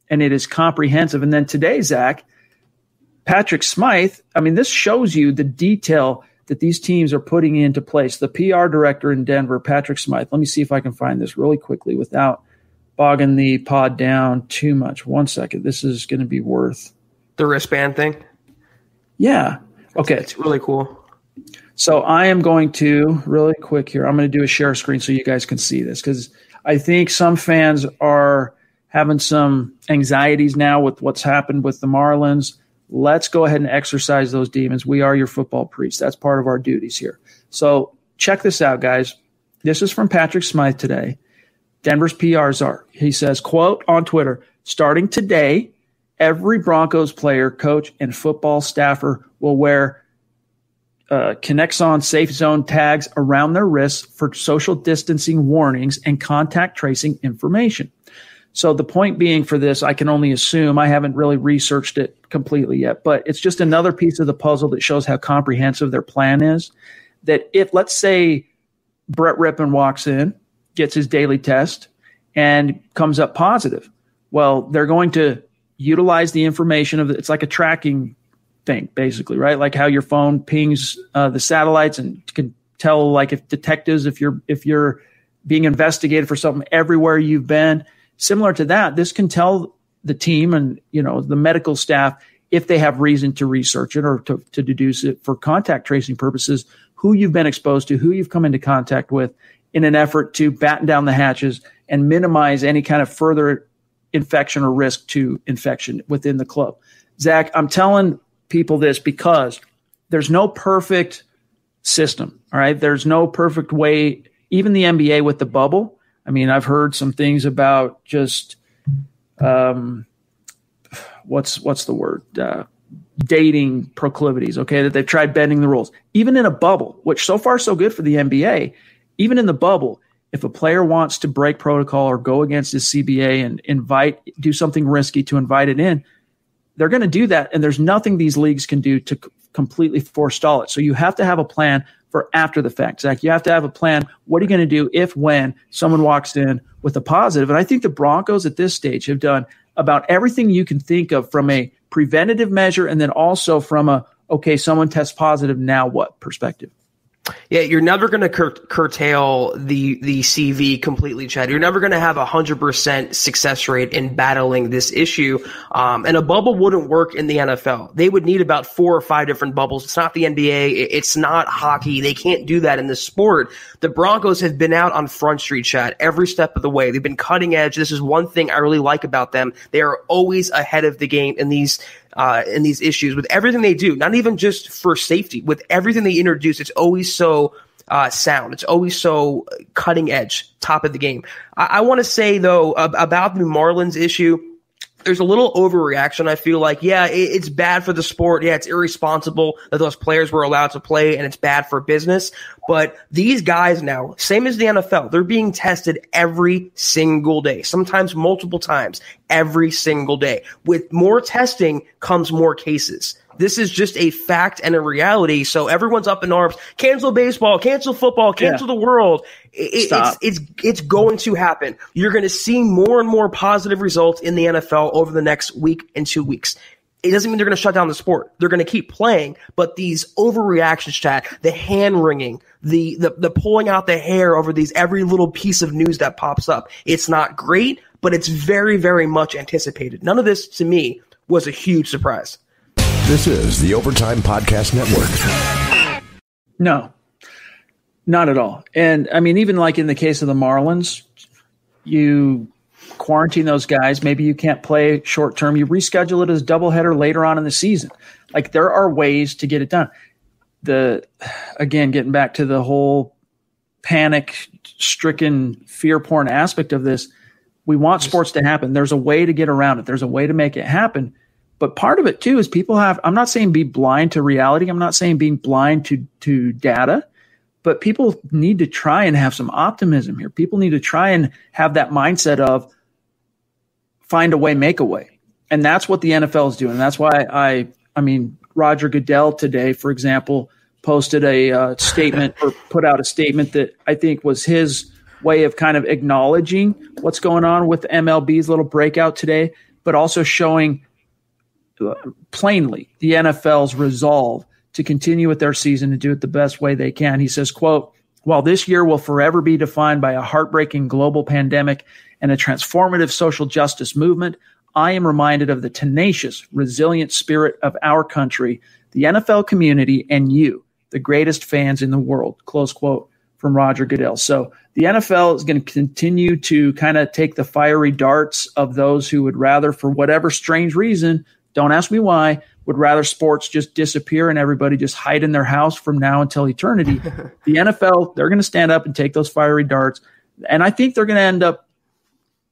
and it is comprehensive. And then today, Zach, Patrick Smythe, I mean, this shows you the detail that these teams are putting into place. The PR director in Denver, Patrick Smythe. Let me see if I can find this really quickly without bogging the pod down too much. 1 second. This is going to be worth the wristband thing. Yeah. Okay. It's really cool. So I am going to really quick here. I'm going to do a share screen so you guys can see this because I think some fans are having some anxieties now with what's happened with the Marlins. Let's go ahead and exercise those demons. We are your football priests. That's part of our duties here. So check this out, guys. This is from Patrick Smythe today. Denver's PR czar. He says, quote on Twitter, starting today, every Broncos player, coach, and football staffer will wear Connexon safe zone tags around their wrists for social distancing warnings and contact tracing information. So the point being for this, I can only assume, I haven't really researched it completely yet, but it's just another piece of the puzzle that shows how comprehensive their plan is. That if, let's say, Brett Rippon walks in, gets his daily test, and comes up positive, well, they're going to utilize the information of it's like a tracking thing, basically, right? Like how your phone pings the satellites and can tell, like, if detectives, if you're being investigated for something everywhere you've been. Similar to that, this can tell the team and the medical staff if they have reason to research it or to deduce it for contact tracing purposes, who you've been exposed to, who you've come into contact with, in an effort to batten down the hatches and minimize any kind of further infection or risk to infection within the club. Zach, I'm telling people this because there's no perfect system, all right? There's no perfect way, even the NBA with the bubble. I mean, I've heard some things about just what's the word? Dating proclivities, okay, that they've tried bending the rules. Even in a bubble, which so far so good for the NBA, even in the bubble, if a player wants to break protocol or go against his CBA and do something risky to invite it in, they're going to do that. And there's nothing these leagues can do to completely forestall it. So you have to have a plan for after the fact, Zach. You have to have a plan. What are you going to do when someone walks in with a positive? And I think the Broncos at this stage have done about everything you can think of from a preventative measure and then also from someone tests positive, now what perspective? Yeah, you're never going to curtail the CV completely, Chad. You're never going to have 100% success rate in battling this issue. And a bubble wouldn't work in the NFL. They would need about 4 or 5 different bubbles. It's not the NBA. It's not hockey. They can't do that in this sport. The Broncos have been out on Front Street, Chad, every step of the way. They've been cutting edge. This is one thing I really like about them. They are always ahead of the game in these issues with everything they do, not even just for safety, with everything they introduce. It's always so sound. It's always so cutting edge, top of the game. I want to say, though, about the Marlins issue, there's a little overreaction. I feel like, yeah, it's bad for the sport. Yeah, it's irresponsible that those players were allowed to play, and it's bad for business. But these guys now, same as the NFL, they're being tested every single day, sometimes multiple times every single day. With more testing comes more cases. This is just a fact and a reality. So everyone's up in arms. Cancel baseball, cancel football, cancel the world. It's going to happen. You're going to see more and more positive results in the NFL over the next week and 2 weeks. It doesn't mean they're going to shut down the sport. They're going to keep playing, but these overreactions, Chad, the hand wringing, the pulling out the hair over every little piece of news that pops up, it's not great, but it's very, very much anticipated. None of this, to me, was a huge surprise. This is the Overtime Podcast Network. No, not at all. And I mean, even like in the case of the Marlins, you quarantine those guys. Maybe you can't play short term. You reschedule it as doubleheader later on in the season. Like, there are ways to get it done. Again, getting back to the whole panic-stricken, fear porn aspect of this, we want sports to happen. There's a way to get around it. There's a way to make it happen. But part of it, too, is I'm not saying be blind to reality. I'm not saying being blind to data. But people need to try and have some optimism here. People need to try and have that mindset of find a way, make a way. And that's what the NFL is doing. And that's why I mean, Roger Goodell today, for example, posted a statement or put out a statement that I think was his way of kind of acknowledging what's going on with MLB's little breakout today, but also showing plainly the NFL's resolve to continue with their season and do it the best way they can. He says, quote, "While this year will forever be defined by a heartbreaking global pandemic and a transformative social justice movement, I am reminded of the tenacious, resilient spirit of our country, the NFL community, and you, the greatest fans in the world," close quote from Roger Goodell. So the NFL is going to continue to kind of take the fiery darts of those who would rather, for whatever strange reason, don't ask me why, would rather sports just disappear and everybody just hide in their house from now until eternity. The NFL, they're going to stand up and take those fiery darts. And I think they're going to end up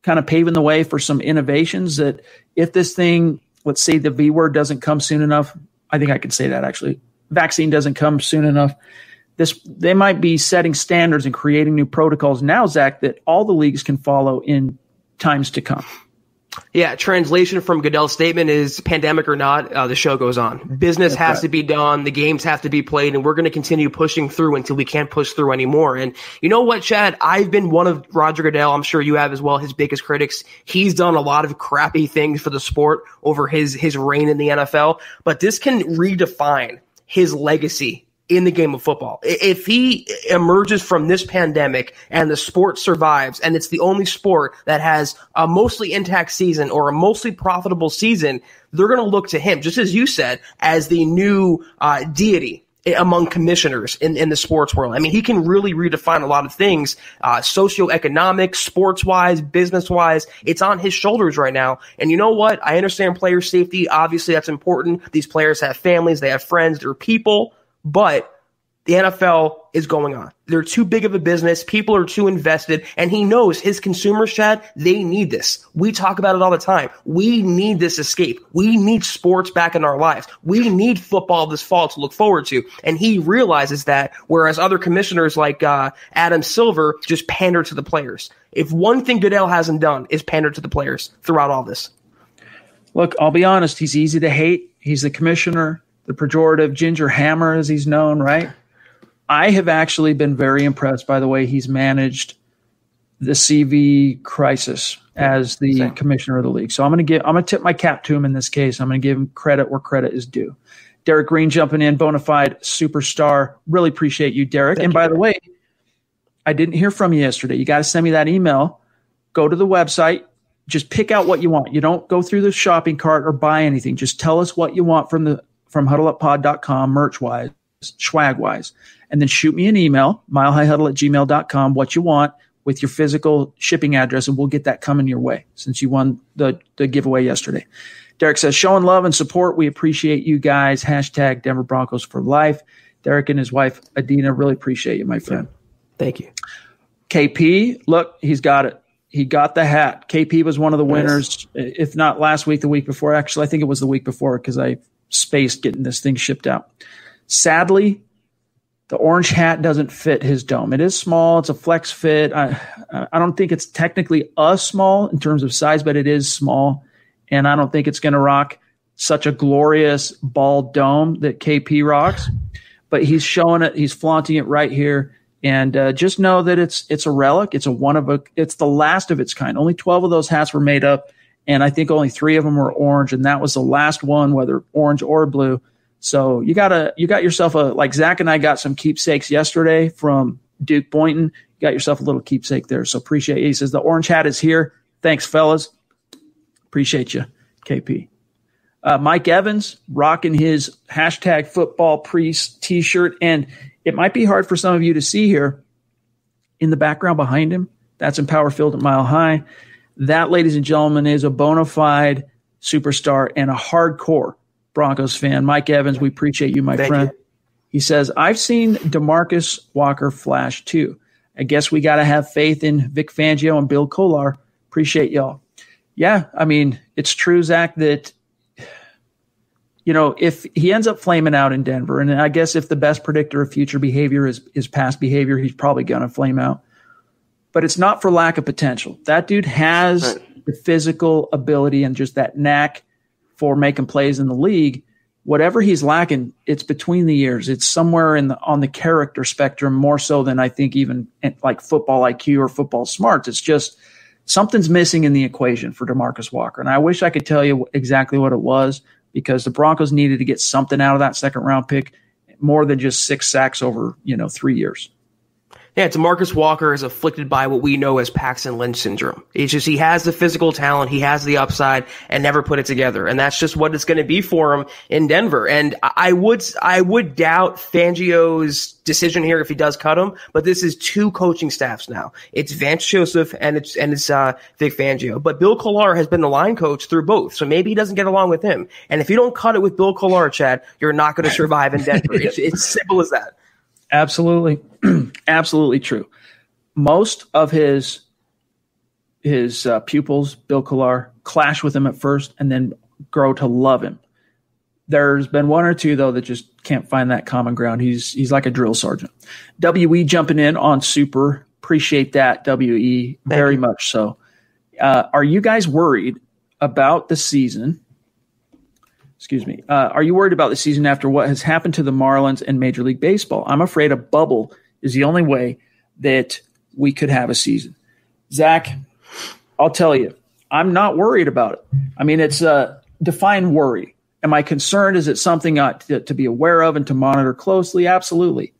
kind of paving the way for some innovations that if this thing, let's say the V word doesn't come soon enough, I think I can say that actually, vaccine doesn't come soon enough, they might be setting standards and creating new protocols now, Zach, that all the leagues can follow in times to come. Yeah, translation from Goodell's statement is, pandemic or not, the show goes on. Business has to be done. The games have to be played, and we're going to continue pushing through until we can't push through anymore. And you know what, Chad? I've been one of Roger Goodell, I'm sure you have as well, his biggest critics. He's done a lot of crappy things for the sport over his reign in the NFL, but this can redefine his legacy in the game of football. If he emerges from this pandemic and the sport survives, and it's the only sport that has a mostly intact season or a mostly profitable season, they're going to look to him, just as you said, as the new deity among commissioners in the sports world. I mean, he can really redefine a lot of things, socioeconomic, sports-wise, business-wise. It's on his shoulders right now. And you know what? I understand player safety. Obviously, that's important. These players have families. They have friends. They're people. But the NFL is going on. They're too big of a business. People are too invested. And he knows his consumers, Chad, they need this. We talk about it all the time. We need this escape. We need sports back in our lives. We need football this fall to look forward to. And he realizes that, whereas other commissioners like Adam Silver just pander to the players. If one thing Goodell hasn't done is pander to the players throughout all this. Look, I'll be honest. He's easy to hate. He's the commissioner. The pejorative Ginger Hammer, as he's known, right? I have actually been very impressed by the way he's managed the CV crisis as the commissioner of the league. So I'm going to tip my cap to him in this case. I'm going to give him credit where credit is due. Derek Green jumping in, bona fide superstar. Really appreciate you, Derek. Thank you. By the way, I didn't hear from you yesterday. You got to send me that email. Go to the website. Just pick out what you want. You don't go through the shopping cart or buy anything. Just tell us what you want from huddleuppod.com, merch-wise, swag-wise. And then shoot me an email, milehighhuddle@gmail.com, what you want with your physical shipping address, and we'll get that coming your way since you won the giveaway yesterday. Derek says, showing love and support. We appreciate you guys. Hashtag Denver Broncos for life. Derek and his wife, Adina, really appreciate you, my friend. Thank you. KP, look, he's got it. He got the hat. KP was one of the winners, if not last week, the week before. Actually, I think it was the week before because I spaced getting this thing shipped out. Sadly, the orange hat doesn't fit his dome. It is small. It's a flex fit. I don't think it's technically a small in terms of size, but it is small. And I don't think it's going to rock such a glorious bald dome that KP rocks. But he's showing it. He's flaunting it right here. And just know that it's a relic. It's it's the last of its kind. Only 12 of those hats were made up, and I think only 3 of them were orange, and that was the last one, whether orange or blue. So you got yourself like Zach and I got some keepsakes yesterday from Duke Boynton. You got yourself a little keepsake there. So appreciate it. He says the orange hat is here. Thanks, fellas. Appreciate you, KP. Mike Evans rocking his hashtag football priest t-shirt. And it might be hard for some of you to see here in the background behind him. That's Empower Field at Mile High. That, ladies and gentlemen, is a bona fide superstar and a hardcore Broncos fan. Mike Evans, we appreciate you, my friend. He says, I've seen DeMarcus Walker flash too. I guess we got to have faith in Vic Fangio and Bill Kollar. Appreciate y'all. Yeah, I mean, it's true, Zach, that if he ends up flaming out in Denver, and I guess if the best predictor of future behavior is past behavior, he's probably going to flame out. But it's not for lack of potential. That dude has the physical ability and just that knack for making plays in the league. Whatever he's lacking, it's between the years. It's somewhere on the character spectrum more so than I think even like football IQ or football smarts. It's just something's missing in the equation for DeMarcus Walker. And I wish I could tell you exactly what it was, because the Broncos needed to get something out of that second-round pick more than just 6 sacks over 3 years. Yeah, DeMarcus Walker is afflicted by what we know as Paxton Lynch syndrome. It's just he has the physical talent, he has the upside, and never put it together. And that's just what it's going to be for him in Denver. And I would doubt Fangio's decision here if he does cut him, but this is 2 coaching staffs now. It's Vance Joseph and it's Vic Fangio. But Bill Kollar has been the line coach through both, so maybe he doesn't get along with him. And if you don't cut it with Bill Kollar, Chad, you're not going to survive in Denver. It's simple as that. Absolutely. Absolutely true. Most of his pupils, Bill Kollar, clash with him at first and then grow to love him. There's been 1 or 2, though, that just can't find that common ground. He's like a drill sergeant. WE jumping in on Super. Appreciate that, WE, very much so. Are you guys worried about the season? Excuse me. Are you worried about the season after what has happened to the Marlins and Major League Baseball? I'm afraid a bubble is the only way that we could have a season. Zach, I'll tell you, I'm not worried about it. I mean, it's define worry. Am I concerned? Is it something to be aware of and to monitor closely? Absolutely.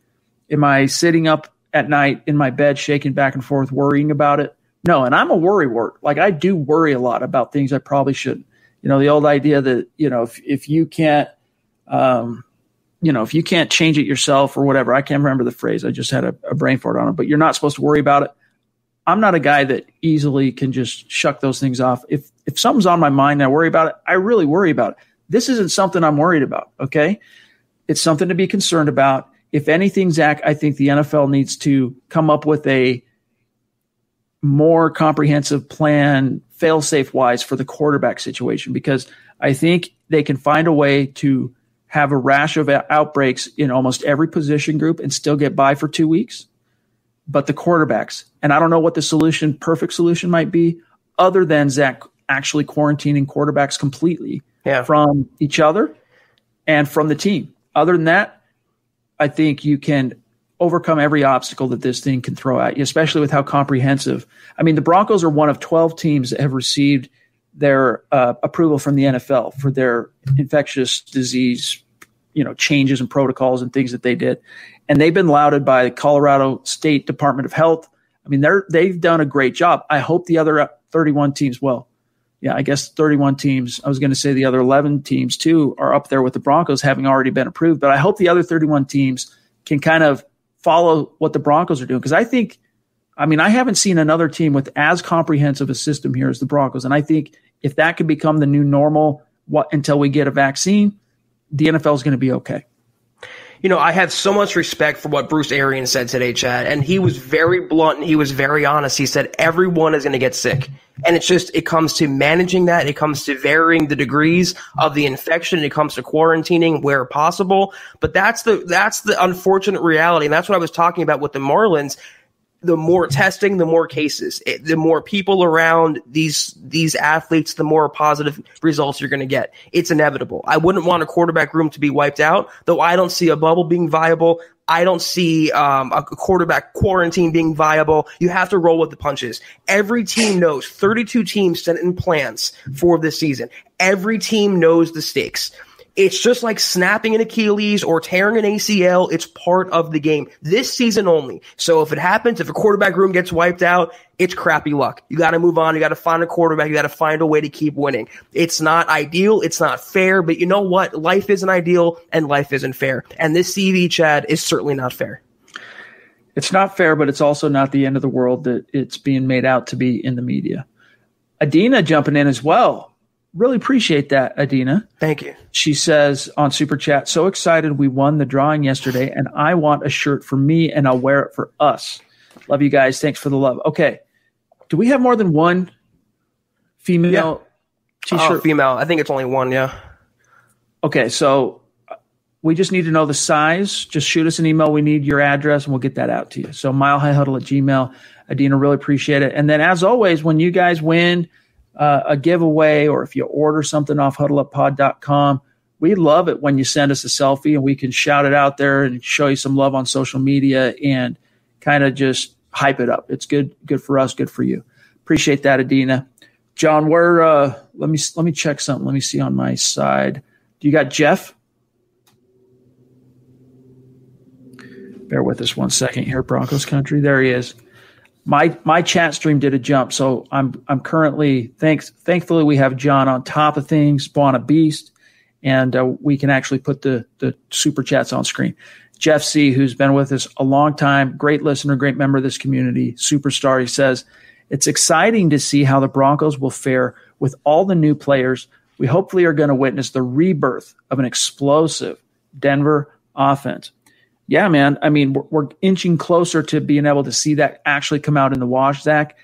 Am I sitting up at night in my bed, shaking back and forth, worrying about it? No. And I'm a worrywart. Like, I do worry a lot about things I probably shouldn't. The old idea that, if you can't, if you can't change it yourself or whatever, I can't remember the phrase. I just had a brain fart on it, but you're not supposed to worry about it. I'm not a guy that easily can just shuck those things off. If something's on my mind and I worry about it, I really worry about it. This isn't something I'm worried about, okay? It's something to be concerned about. If anything, Zach, I think the NFL needs to come up with a more comprehensive plan, fail-safe wise, for the quarterback situation, because I think they can find a way to have a rash of outbreaks in almost every position group and still get by for 2 weeks. But the quarterbacks, and I don't know what the perfect solution might be, other than Zach actually quarantining quarterbacks completely from each other and from the team. Other than that, I think you can overcome every obstacle that this thing can throw at you, especially with how comprehensive. I mean, the Broncos are one of 12 teams that have received their approval from the NFL for their infectious disease, changes and protocols and things that they did. And they've been lauded by the Colorado State Department of Health. I mean, they've done a great job. I hope the other 31 teams will. Yeah, I guess 31 teams. I was going to say the other 11 teams, too, are up there with the Broncos having already been approved. But I hope the other 31 teams can kind of follow what the Broncos are doing. Because I haven't seen another team with as comprehensive a system here as the Broncos. And I think if that could become the new normal until we get a vaccine, the NFL is going to be okay. I have so much respect for what Bruce Arians said today, Chad, and he was very blunt and he was very honest. He said everyone is going to get sick. And it comes to managing that. It comes to varying the degrees of the infection. It comes to quarantining where possible. But that's the unfortunate reality. And that's what I was talking about with the Marlins. The more testing, the more cases. The more people around these athletes, the more positive results you're going to get. It's inevitable. I wouldn't want a quarterback room to be wiped out, though I don't see a bubble being viable. I don't see a quarterback quarantine being viable. You have to roll with the punches. Every team knows. 32 teams sent in plans for this season. Every team knows the stakes. It's just like snapping an Achilles or tearing an ACL. It's part of the game this season only. So if it happens, if a quarterback room gets wiped out, it's crappy luck. You got to move on. You got to find a quarterback. You got to find a way to keep winning. It's not ideal. It's not fair. But you know what? Life isn't ideal and life isn't fair. And this CV, Chad, is certainly not fair. It's not fair, but it's also not the end of the world that it's being made out to be in the media. Adina jumping in as well. Really appreciate that, Adina. Thank you. She says on Super Chat, so excited we won the drawing yesterday, and I want a shirt for me, and I'll wear it for us. Love you guys. Thanks for the love. Okay. Do we have more than one female T-shirt? Female. I think it's only one, yeah. Okay, so we just need to know the size. Just shoot us an email. We need your address, and we'll get that out to you. So milehighhuddle@gmail.com. Adina, really appreciate it. And then, as always, when you guys win a giveaway, or if you order something off huddleuppod.com, we love it when you send us a selfie and we can shout it out there and show you some love on social media and kind of just hype it up. It's good for us, good for you. Appreciate that, Adina. John, where let me check something. Let me see on my side. Do you got Jeff? Bear with us one second here, Broncos country. There he is. My chat stream did a jump, so I'm currently thankfully we have John on top of things, Spawn a Beast, and we can actually put the super chats on screen. Jeff C., who's been with us a long time, great listener, great member of this community, superstar. He says, it's exciting to see how the Broncos will fare with all the new players. We hopefully are going to witness the rebirth of an explosive Denver offense. Yeah, man. I mean, we're inching closer to being able to see that actually come out in the wash, Zach.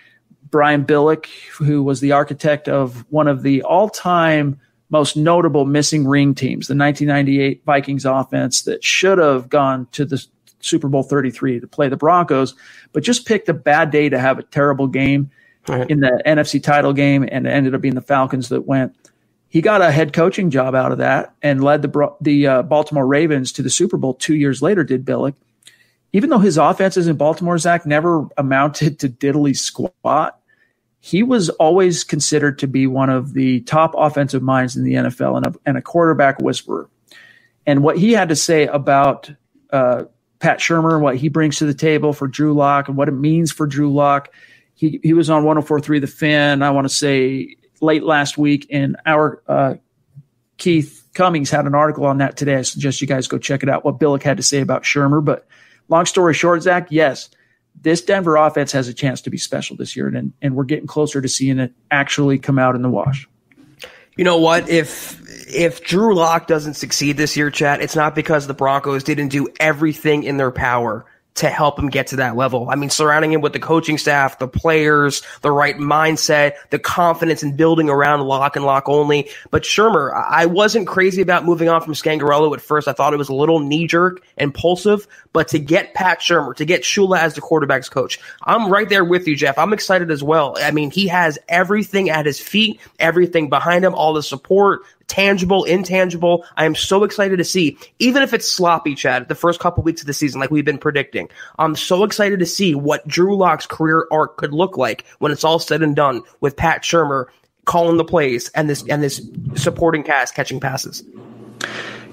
Brian Billick, who was the architect of one of the all-time most notable missing ring teams, the 1998 Vikings offense that should have gone to the Super Bowl 33 to play the Broncos, but just picked a bad day to have a terrible game in the NFC title game, and it ended up being the Falcons that went. He got a head coaching job out of that and led the Baltimore Ravens to the Super Bowl 2 years later, did Billick. Even though his offenses in Baltimore, Zach, never amounted to diddly squat, he was always considered to be one of the top offensive minds in the NFL and a quarterback whisperer. And what he had to say about Pat Shurmur, what he brings to the table for Drew Lock and what it means for Drew Lock. He was on 104.3 The Fan, I want to say, late last week, and our Keith Cummings had an article on that today. I suggest you guys go check it out, what Billick had to say about Shurmur. But long story short, Zach, yes, this Denver offense has a chance to be special this year, and we're getting closer to seeing it actually come out in the wash. You know what? If Drew Lock doesn't succeed this year, Chad, it's not because the Broncos didn't do everything in their power to help him get to that level. I mean, surrounding him with the coaching staff, the players, the right mindset, the confidence in building around Lock and Lock only. But Shurmur, I wasn't crazy about moving on from Scangarello at first. I thought it was a little knee-jerk, impulsive. But to get Pat Shurmur, to get Shula as the quarterback's coach, I'm right there with you, Jeff. I'm excited as well. I mean, he has everything at his feet, everything behind him, all the support, tangible, intangible. I am so excited to see, even if it's sloppy, Chad, the first couple weeks of the season, like we've been predicting. I'm so excited to see what Drew Lock's career arc could look like when it's all said and done with Pat Shurmur calling the plays and this supporting cast catching passes.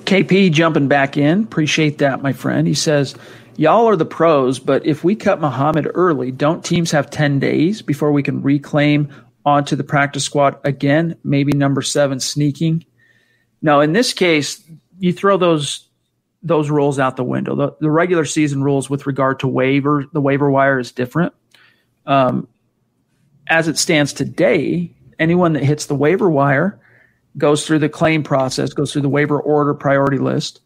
KP jumping back in. Appreciate that, my friend. He says, y'all are the pros, but if we cut Muhammad early, don't teams have 10 days before we can reclaim onto the practice squad again, maybe number 7 sneaking? No, in this case, you throw those rules out the window. The regular season rules with regard to the waiver wire is different. As it stands today, anyone that hits the waiver wire goes through the claim process, goes through the waiver order priority list.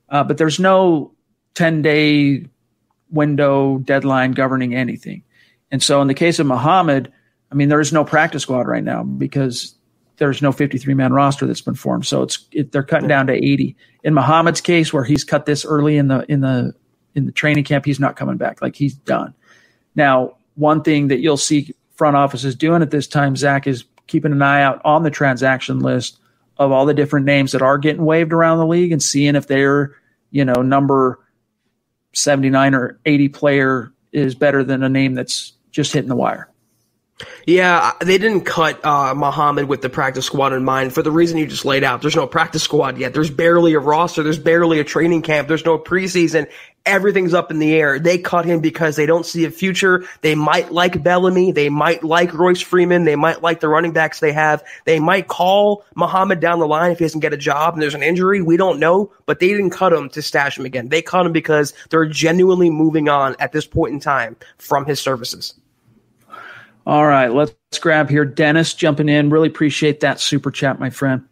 But there's no 10-day window deadline governing anything. And so in the case of Muhammad, I mean, there is no practice squad right now because there's no 53-man roster that's been formed. So they're cutting down to 80. In Muhammad's case, where he's cut this early in the training camp, he's not coming back. Like, he's done. Now, one thing that you'll see front offices doing at this time, Zach, is keeping an eye out on the transaction list of all the different names that are getting waived around the league and seeing if they're, number 79 or 80 player is better than a name that's just hitting the wire. Yeah, they didn't cut Muhammad with the practice squad in mind for the reason you just laid out. There's no practice squad yet. There's barely a roster. There's barely a training camp. There's no preseason. Everything's up in the air. They cut him because they don't see a future. They might like Bellamy. They might like Royce Freeman. They might like the running backs they have. They might call Muhammad down the line if he doesn't get a job and there's an injury. We don't know, but they didn't cut him to stash him again. They cut him because they're genuinely moving on at this point in time from his services. All right, let's grab here. Dennis jumping in. Really appreciate that super chat, my friend.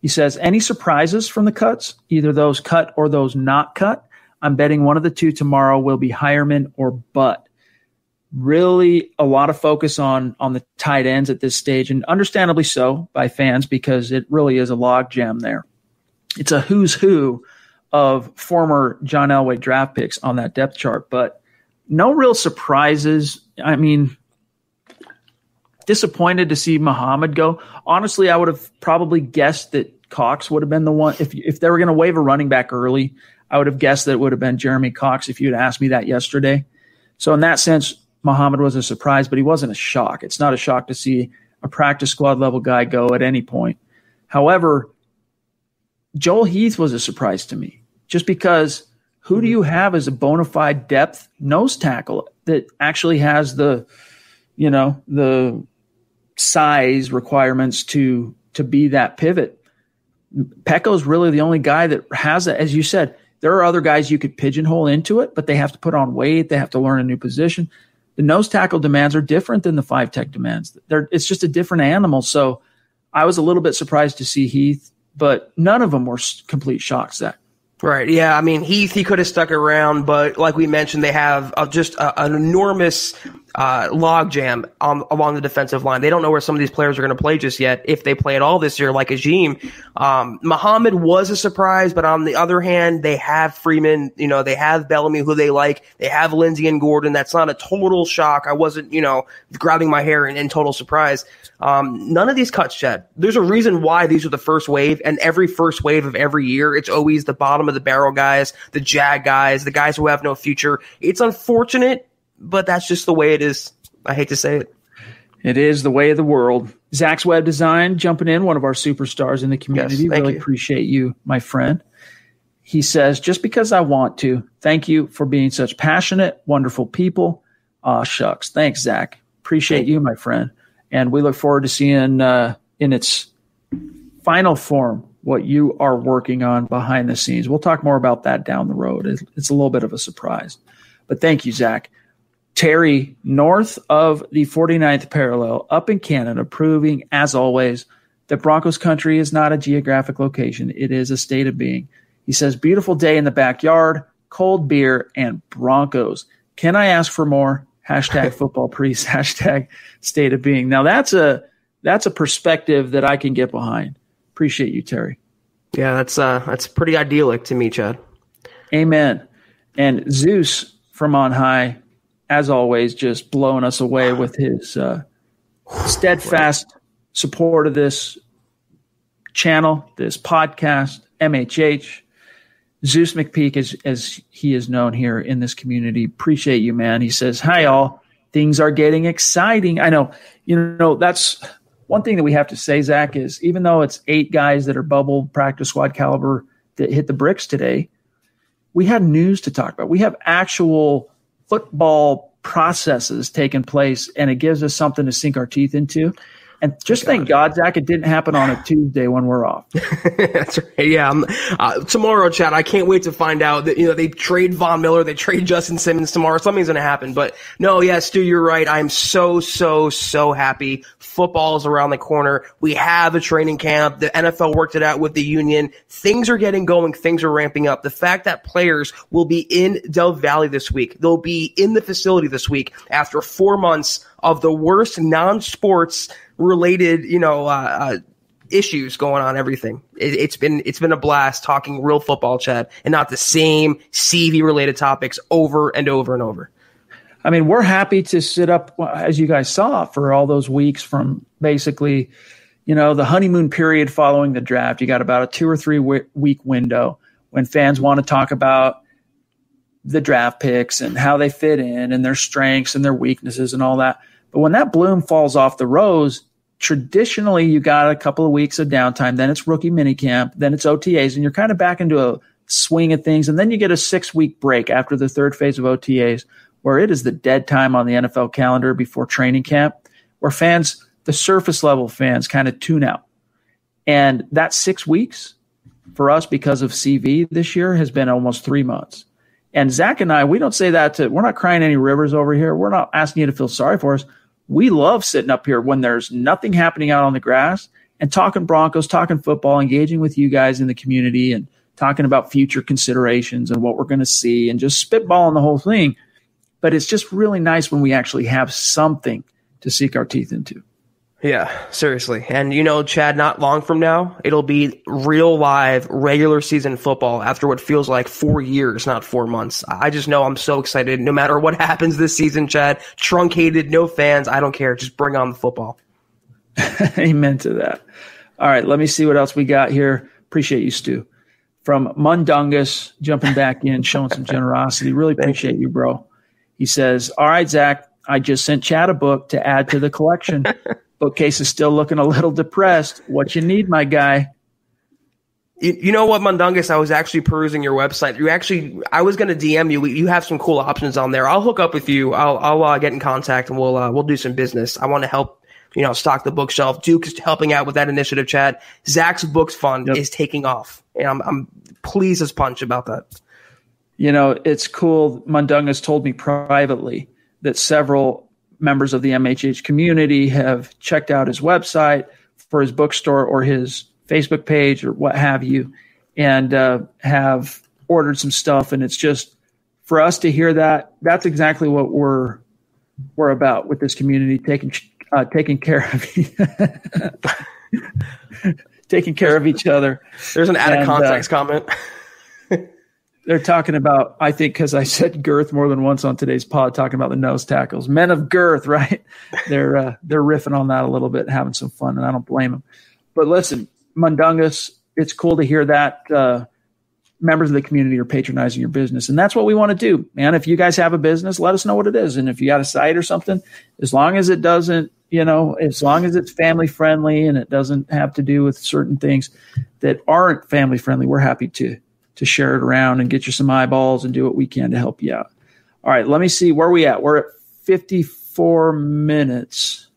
He says, any surprises from the cuts? Either those cut or those not cut? I'm betting one of the two tomorrow will be Hireman or Butt. Really a lot of focus on the tight ends at this stage, and understandably so by fans because it really is a logjam there. It's a who's who of former John Elway draft picks on that depth chart, but no real surprises. I mean, disappointed to see Muhammad go. Honestly, I would have probably guessed that Cox would have been the one. If they were going to waive a running back early, I would have guessed that it would have been Jeremy Cox if you had asked me that yesterday. So in that sense, Muhammad was a surprise, but he wasn't a shock. It's not a shock to see a practice squad level guy go at any point. However, Joel Heath was a surprise to me just because who do you have as a bona fide depth nose tackle that actually has the size requirements to be that pivot? Pecco's really the only guy that has it. As you said, there are other guys you could pigeonhole into it, but they have to put on weight. They have to learn a new position. The nose tackle demands are different than the 5-tech demands. It's just a different animal. So I was a little bit surprised to see Heath, but none of them were complete shocks, Zach. Right. Yeah. I mean, Heath, he could have stuck around, but like we mentioned, they have just an enormous logjam along the defensive line. They don't know where some of these players are going to play just yet, if they play at all this year, like Ajim. Muhammad was a surprise, but on the other hand, they have Freeman, they have Bellamy, who they like. They have Lindsey and Gordon. That's not a total shock. I wasn't, grabbing my hair in total surprise. None of these cuts, Chad. There's a reason why these are the first wave, and every first wave of every year, it's always the bottom of the barrel guys, the jag guys, the guys who have no future. It's unfortunate, but that's just the way it is. I hate to say it. It is the way of the world. Zach's Web Design jumping in, one of our superstars in the community. Yes, really appreciate you, my friend. He says, just because I want to, thank you for being such passionate, wonderful people. Aw, shucks. Thanks, Zach. Appreciate you, my friend. And we look forward to seeing in its final form what you are working on behind the scenes. We'll talk more about that down the road. It's a little bit of a surprise. But thank you, Zach. Terry, north of the 49th parallel, up in Canada, proving, as always, that Broncos country is not a geographic location. It is a state of being. He says, beautiful day in the backyard, cold beer, and Broncos. Can I ask for more? Hashtag football priest, hashtag state of being. Now, that's a perspective that I can get behind. Appreciate you, Terry. Yeah, that's pretty idyllic to me, Chad. Amen. And Zeus from on high, as always, just blowing us away with his steadfast support of this channel, this podcast, MHH. Zeus McPeak, as he is known here in this community. Appreciate you, man. He says, hi, all. Things are getting exciting. I know, that's one thing that we have to say, Zach, is even though it's 8 guys that are bubble practice squad caliber that hit the bricks today, we had news to talk about. We have actual football processes taking place, and it gives us something to sink our teeth into. And just thank God, Zach, it didn't happen on a Tuesday when we're off. That's right. Yeah. Tomorrow, Chad, I can't wait to find out that, they trade Von Miller, they trade Justin Simmons tomorrow. Something's going to happen. But no, yeah, Stu, you're right. I'm so happy. Football's around the corner. We have a training camp. The NFL worked it out with the union. Things are getting going. Things are ramping up. The fact that players will be in Del Valle this week, they'll be in the facility this week after 4 months of the worst non-sports related, issues going on, everything. It's been a blast talking real football, Chad, and not the same CV related topics over and over and over. I mean, we're happy to sit up, as you guys saw, for all those weeks from basically, the honeymoon period following the draft. You got about a 2 or 3 week window when fans want to talk about the draft picks and how they fit in and their strengths and their weaknesses and all that. But when that bloom falls off the rose, traditionally you got a couple of weeks of downtime. Then it's rookie minicamp. Then it's OTAs, and you're kind of back into a swing of things. And then you get a 6-week break after the third phase of OTAs, where it is the dead time on the NFL calendar before training camp, where fans, the surface level fans, kind of tune out. And that 6 weeks for us, because of CV this year, has been almost 3 months. And Zach and I, we don't say that we're not crying any rivers over here. We're not asking you to feel sorry for us. We love sitting up here when there's nothing happening out on the grass and talking Broncos, talking football, engaging with you guys in the community and talking about future considerations and what we're going to see and just spitballing the whole thing. But it's just really nice when we actually have something to sink our teeth into. Yeah, seriously. And Chad, not long from now, it'll be real live regular season football after what feels like 4 years, not 4 months. I just know I'm so excited. No matter what happens this season, Chad, truncated, no fans, I don't care. Just bring on the football. Amen to that. All right, let me see what else we got here. Appreciate you, Stu. From Mundungus, jumping back in, showing some generosity. Really appreciate you, bro. He says, all right, Zach, I just sent Chad a book to add to the collection. Bookcase is still looking a little depressed. What you need, my guy? You know what, Mundungus? I was actually perusing your website. I was going to DM you. You have some cool options on there. I'll hook up with you. I'll get in contact and we'll do some business. I want to help, stock the bookshelf. Duke is helping out with that initiative, Chad. Zach's Books Fund is taking off, and I'm pleased as punch about that. It's cool. Mundungus told me privately that several members of the MHH community have checked out his website for his bookstore or his Facebook page or what have you, and have ordered some stuff. And it's just for us to hear that. That's exactly what we're about with this community, taking care of taking care of each other. There's an added context comment. They're talking about, I think, because I said girth more than once on today's pod, talking about the nose tackles. Men of girth, right? They're riffing on that a little bit, having some fun, and I don't blame them. But listen, Mundungus, it's cool to hear that members of the community are patronizing your business. And that's what we want to do, man. If you guys have a business, let us know what it is. And if you got a site or something, as long as it doesn't, as long as it's family friendly and it doesn't have to do with certain things that aren't family friendly, we're happy to share it around and get you some eyeballs and do what we can to help you out. All right, let me see where we at. We're at 54 minutes.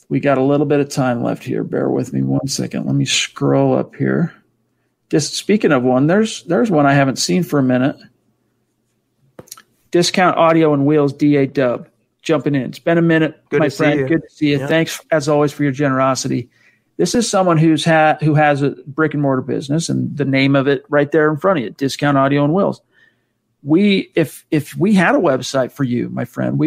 We got a little bit of time left here. Bear with me 1 second. Let me scroll up here. Just speaking of one, there's one I haven't seen for a minute. Discount Audio and Wheels, DA Dub, jumping in. It's been a minute, my friend. Good to see you. Yeah. Thanks, as always, for your generosity. This is someone who has a brick and mortar business, and the name of it right there in front of you, Discount Audio and Wheels. If we had a website for you, my friend,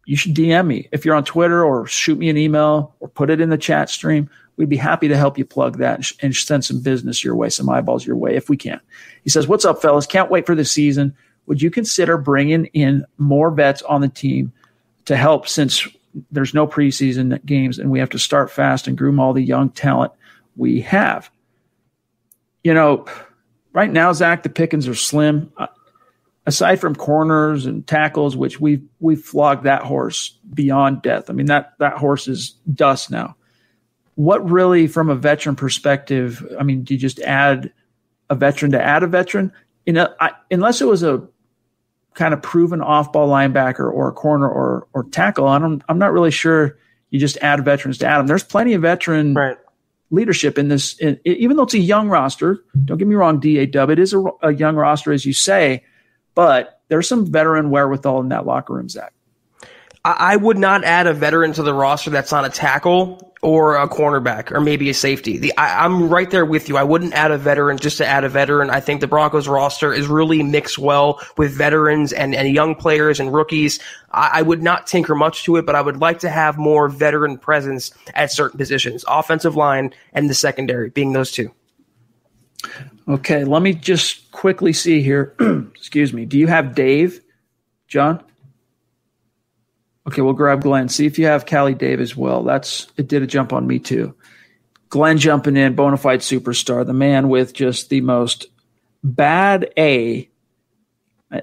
you should DM me if you're on Twitter, or shoot me an email, or put it in the chat stream. We'd be happy to help you plug that and send some business your way, some eyeballs your way if we can. He says, "What's up, fellas? Can't wait for the season. Would you consider bringing in more vets on the team to help, since there's no preseason games and we have to start fast and groom all the young talent we have?" Right now, Zach, the pickings are slim. Aside from corners and tackles, which we've flogged that horse beyond death. I mean, that horse is dust now. What really, from a veteran perspective, I mean, do you just add a veteran to add a veteran? Unless it was a kind of proven off-ball linebacker or a corner or tackle, I'm not really sure you just add veterans to add them. There's plenty of veteran leadership in this, even though it's a young roster. Don't get me wrong, DA Dub, it is a young roster, as you say, but there's some veteran wherewithal in that locker room, Zach. I would not add a veteran to the roster that's on a tackle or a cornerback or maybe a safety. I'm right there with you. I wouldn't add a veteran just to add a veteran. I think the Broncos roster is really mixed well with veterans and young players and rookies. I would not tinker much to it, but I would like to have more veteran presence at certain positions, offensive line and the secondary being those two. Okay, let me just quickly see here. Excuse me. Do you have Dave, John? Okay, we'll grab Glenn. See if you have Callie Dave as well. It did a jump on me too. Glenn jumping in, bona fide superstar, the man with just the most bad A.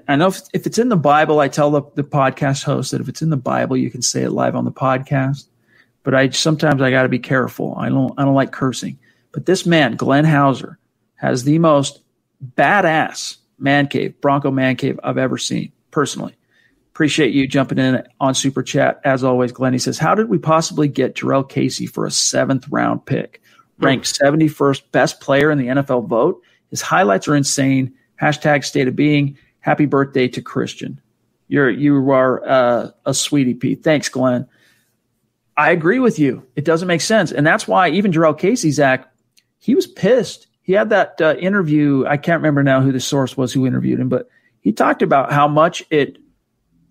I know if it's in the Bible, I tell the podcast host that if it's in the Bible, you can say it live on the podcast. But sometimes I got to be careful. I don't like cursing. But this man, Glenn Hauser, has the most badass man cave, Bronco man cave I've ever seen personally. Appreciate you jumping in on Super Chat. As always, Glenn, he says, how did we possibly get Jarrell Casey for a 7th round pick? Ranked 71st best player in the NFL vote. His highlights are insane. Hashtag state of being. Happy birthday to Christian. You are a sweetie Pete. Thanks, Glenn. I agree with you. It doesn't make sense. And that's why even Jarrell Casey, Zach, he was pissed. He had that interview. I can't remember now who the source was who interviewed him, but he talked about how much it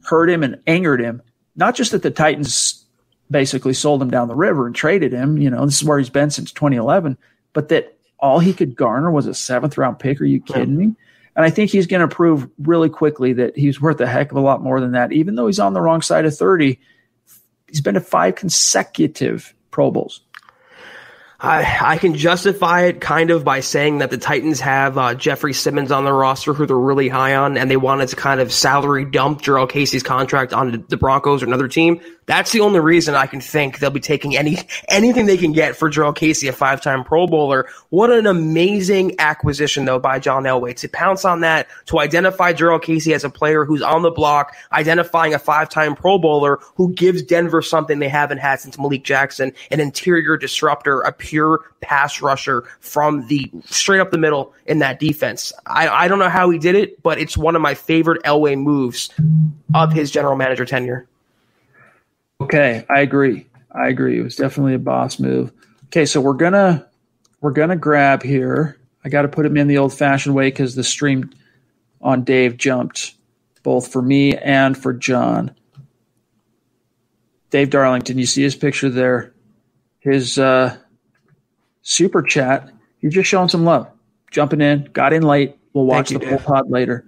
hurt him and angered him. Not just that the Titans basically sold him down the river and traded him. This is where he's been since 2011, but that all he could garner was a 7th round pick. Are you kidding me? And I think he's going to prove really quickly that he's worth a heck of a lot more than that. Even though he's on the wrong side of 30, he's been to 5 consecutive Pro Bowls. I can justify it kind of by saying that the Titans have Jeffrey Simmons on their roster who they're really high on, and they wanted to kind of salary dump Jarrell Casey's contract on the Broncos or another team. That's the only reason I can think they'll be taking anything they can get for Jarrell Casey, a 5-time Pro Bowler. What an amazing acquisition, though, by John Elway to pounce on that, to identify Jarrell Casey as a player who's on the block, identifying a 5-time Pro Bowler who gives Denver something they haven't had since Malik Jackson, an interior disruptor, a pure pass rusher from the straight up the middle in that defense. I don't know how he did it, but it's one of my favorite Elway moves of his general manager tenure. Okay, I agree. It was definitely a boss move. Okay, so we're gonna grab here. I got to put him in the old-fashioned way because the stream on Dave jumped both for me and for John. Dave Darlington, you see his picture there. His super chat. You're just showing some love. Jumping in, got in late. We'll watch the full pod later.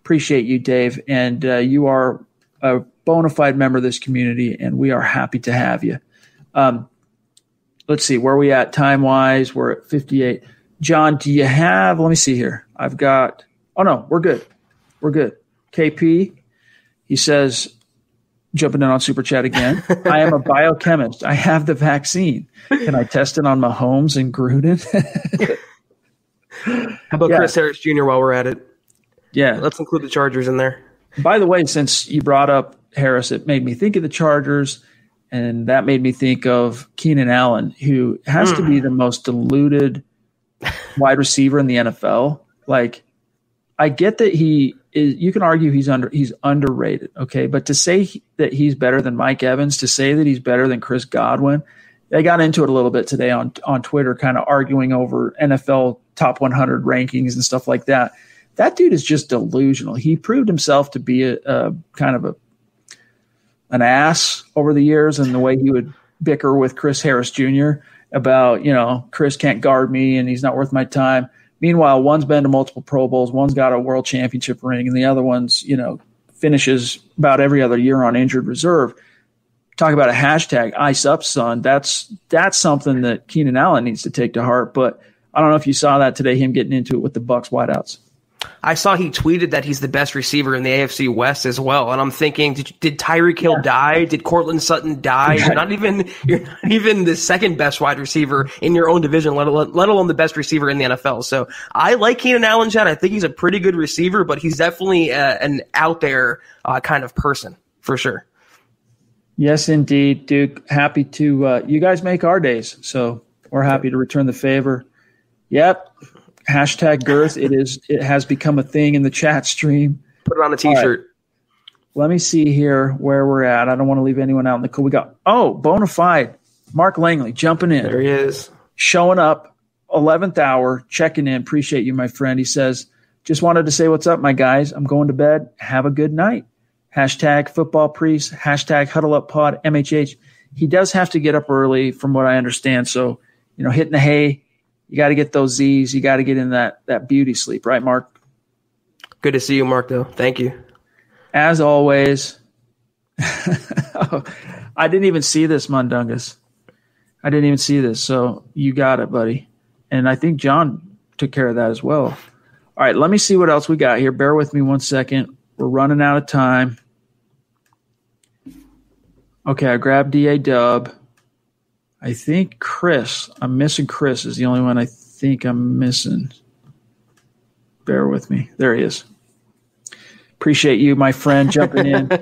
Appreciate you, Dave. And you are a bona fide member of this community, and we are happy to have you. Let's see, where are we at time-wise? We're at 58. John, do you have, let me see here. I've got, oh no, we're good. We're good. KP, he says, jumping in on Super Chat again. I am a biochemist. I have the vaccine. Can I test it on Mahomes and Gruden? How about Chris Harris Jr. while we're at it? Yeah. Let's include the Chargers in there. By the way, since you brought up Harris, it made me think of the Chargers, and that made me think of Keenan Allen, who has to be the most diluted wide receiver in the NFL. Like, I get that he is, you can argue he's underrated, okay? But to say that he's better than Mike Evans, to say that he's better than Chris Godwin, I got into it a little bit today on Twitter, kind of arguing over NFL top 100 rankings and stuff like that. That dude is just delusional. He proved himself to be a kind of an ass over the years, and the way he would bicker with Chris Harris Jr. about, Chris can't guard me and he's not worth my time. Meanwhile, one's been to multiple Pro Bowls, one's got a world championship ring, and the other one's, finishes about every other year on injured reserve. Talk about a hashtag ice up, son. That's something that Keenan Allen needs to take to heart. But I don't know if you saw that today, him getting into it with the Bucs wideouts. I saw he tweeted that he's the best receiver in the AFC West as well, and I'm thinking, did Tyreek Hill die? Did Cortland Sutton die? You're not even the second best wide receiver in your own division, let alone the best receiver in the NFL. So I like Keenan Allen, Chad. I think he's a pretty good receiver, but he's definitely an out there kind of person for sure. Yes, indeed, Duke. Happy to you guys make our days, so we're happy to return the favor. Yep. Hashtag girth. It has become a thing in the chat stream. Put it on a t-shirt. Right. Let me see here where we're at. I don't want to leave anyone out in the cool. We got bona fide Mark Langley jumping in. There he is. Showing up, 11th hour, checking in. Appreciate you, my friend. He says, just wanted to say what's up, my guys. I'm going to bed. Have a good night. Hashtag football priest. Hashtag huddle up pod. MHH. He does have to get up early from what I understand. So, hitting the hay. You got to get those Z's. You got to get in that beauty sleep, right, Mark? Good to see you, Mark, though. Thank you. As always. I didn't even see this, Mundungus. I didn't even see this, so you got it, buddy. And I think John took care of that as well. All right, let me see what else we got here. Bear with me 1 second. We're running out of time. Okay, I grabbed DA Dub. I think Chris, I'm missing Chris is the only one I think I'm missing. Bear with me. There he is. Appreciate you, my friend, jumping in with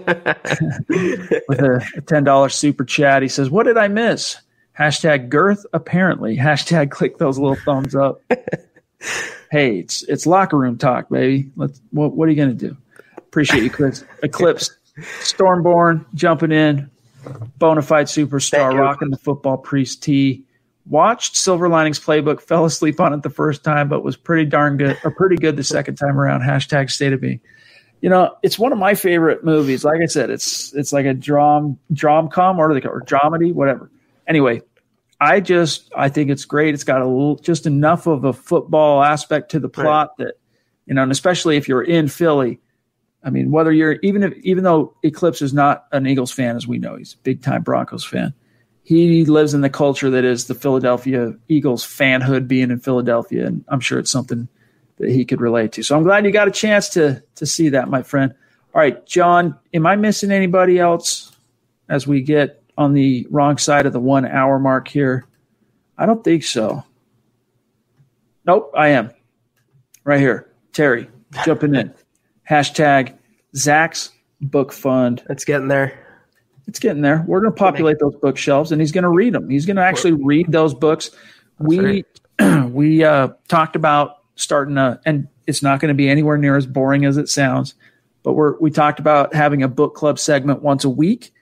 a $10 super chat. He says, what did I miss? Hashtag girth, apparently. Hashtag click those little thumbs up. Hey, it's locker room talk, baby. What are you going to do? Appreciate you, Chris. Eclipse, Stormborn, jumping in. Bonafide superstar, rocking the football priest tee. Watched Silver Linings Playbook, fell asleep on it the first time, but was pretty good the second time around. Hashtag state of being. It's one of my favorite movies. Like I said, it's like a drom-com or dramedy, whatever. Anyway, I think it's great. It's got just enough of a football aspect to the plot that, and especially if you're in Philly. I mean, whether you're even though Eclipse is not an Eagles fan, as we know, he's a big time Broncos fan. He lives in the culture that is the Philadelphia Eagles fanhood, being in Philadelphia, and I'm sure it's something that he could relate to. So I'm glad you got a chance to see that, my friend. All right, John, am I missing anybody else as we get on the wrong side of the 1 hour mark here? I don't think so. Nope, I am. Right here. Terry, jumping in. Hashtag Zach's Book Fund. It's getting there. It's getting there. We're going to populate those bookshelves, and he's going to read them. He's going to actually read those books. We talked about starting and it's not going to be anywhere near as boring as it sounds, but we talked about having a book club segment once a week,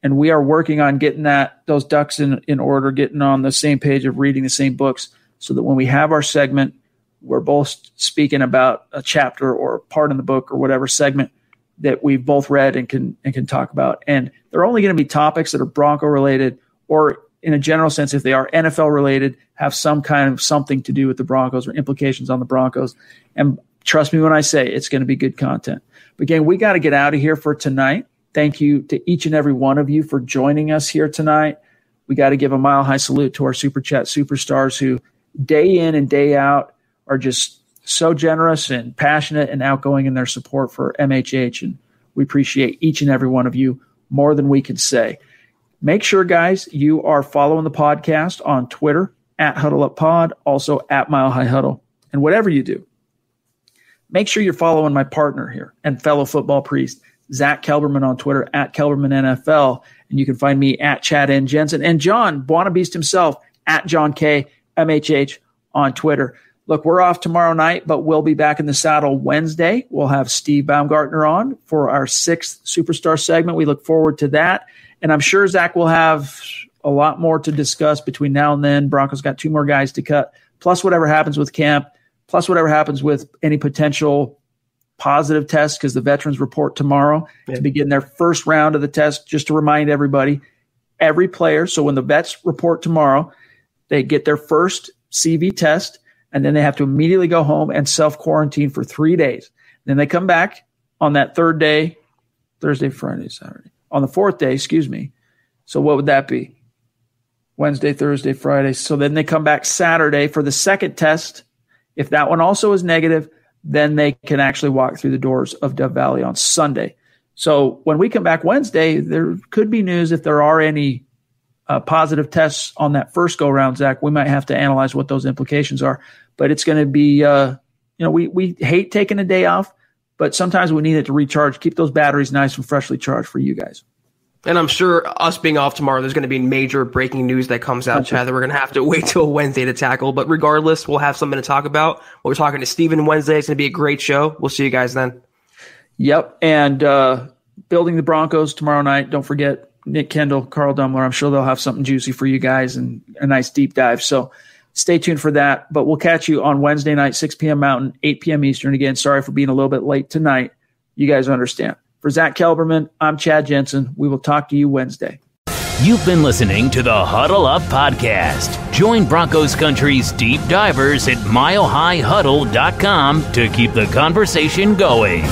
and we are working on getting those ducks in order, getting on the same page of reading the same books, so that when we have our segment, we're both speaking about a chapter or a part in the book or whatever segment that we've both read and can talk about. And they're only going to be topics that are Bronco related, or in a general sense, if they are NFL related, have some kind of something to do with the Broncos or implications on the Broncos. And trust me when I say it's going to be good content. But again, we got to get out of here for tonight. Thank you to each and every one of you for joining us here tonight. We got to give a mile high salute to our Super Chat superstars who day in and day out are just so generous and passionate and outgoing in their support for MHH. And we appreciate each and every one of you more than we can say. Make sure, guys, you are following the podcast on Twitter at HuddleUpPod, also at Mile High Huddle. And whatever you do, make sure you're following my partner here and fellow football priest, Zack Kelberman, on Twitter at Kelberman NFL. And you can find me at Chad N. Jensen and John Buonabeast himself at John K. MHH on Twitter. Look, we're off tomorrow night, but we'll be back in the saddle Wednesday. We'll have Steve Baumgartner on for our 6th Superstar segment. We look forward to that. And I'm sure Zach will have a lot more to discuss between now and then. Broncos got 2 more guys to cut, plus whatever happens with camp, plus whatever happens with any potential positive tests, because the veterans report tomorrow to begin their first round of the test. Just to remind everybody, every player, so when the vets report tomorrow, they get their first CV test, and then they have to immediately go home and self-quarantine for 3 days. Then they come back on that 3rd day, Thursday, Friday, Saturday. On the 4th day, So what would that be? Wednesday, Thursday, Friday. So then they come back Saturday for the 2nd test. If that one also is negative, then they can actually walk through the doors of Dove Valley on Sunday. So when we come back Wednesday, there could be news if there are any positive tests on that first go-round, Zach. We might have to analyze what those implications are. But it's going to be, we hate taking a day off, but sometimes we need it to recharge, keep those batteries nice and freshly charged for you guys. And I'm sure us being off tomorrow, there's going to be major breaking news that comes out, Chad, that we're going to have to wait till Wednesday to tackle. But regardless, we'll have something to talk about. We're talking to Steven Wednesday. It's going to be a great show. We'll see you guys then. Yep. And building the Broncos tomorrow night. Don't forget Nick Kendall, Carl Dummler. I'm sure they'll have something juicy for you guys and a nice deep dive. So stay tuned for that. But we'll catch you on Wednesday night, 6 p.m. Mountain, 8 p.m. Eastern. Again, sorry for being a little bit late tonight. You guys understand. For Zack Kelberman, I'm Chad Jensen. We will talk to you Wednesday. You've been listening to the Huddle Up Podcast. Join Broncos Country's deep divers at milehighhuddle.com to keep the conversation going.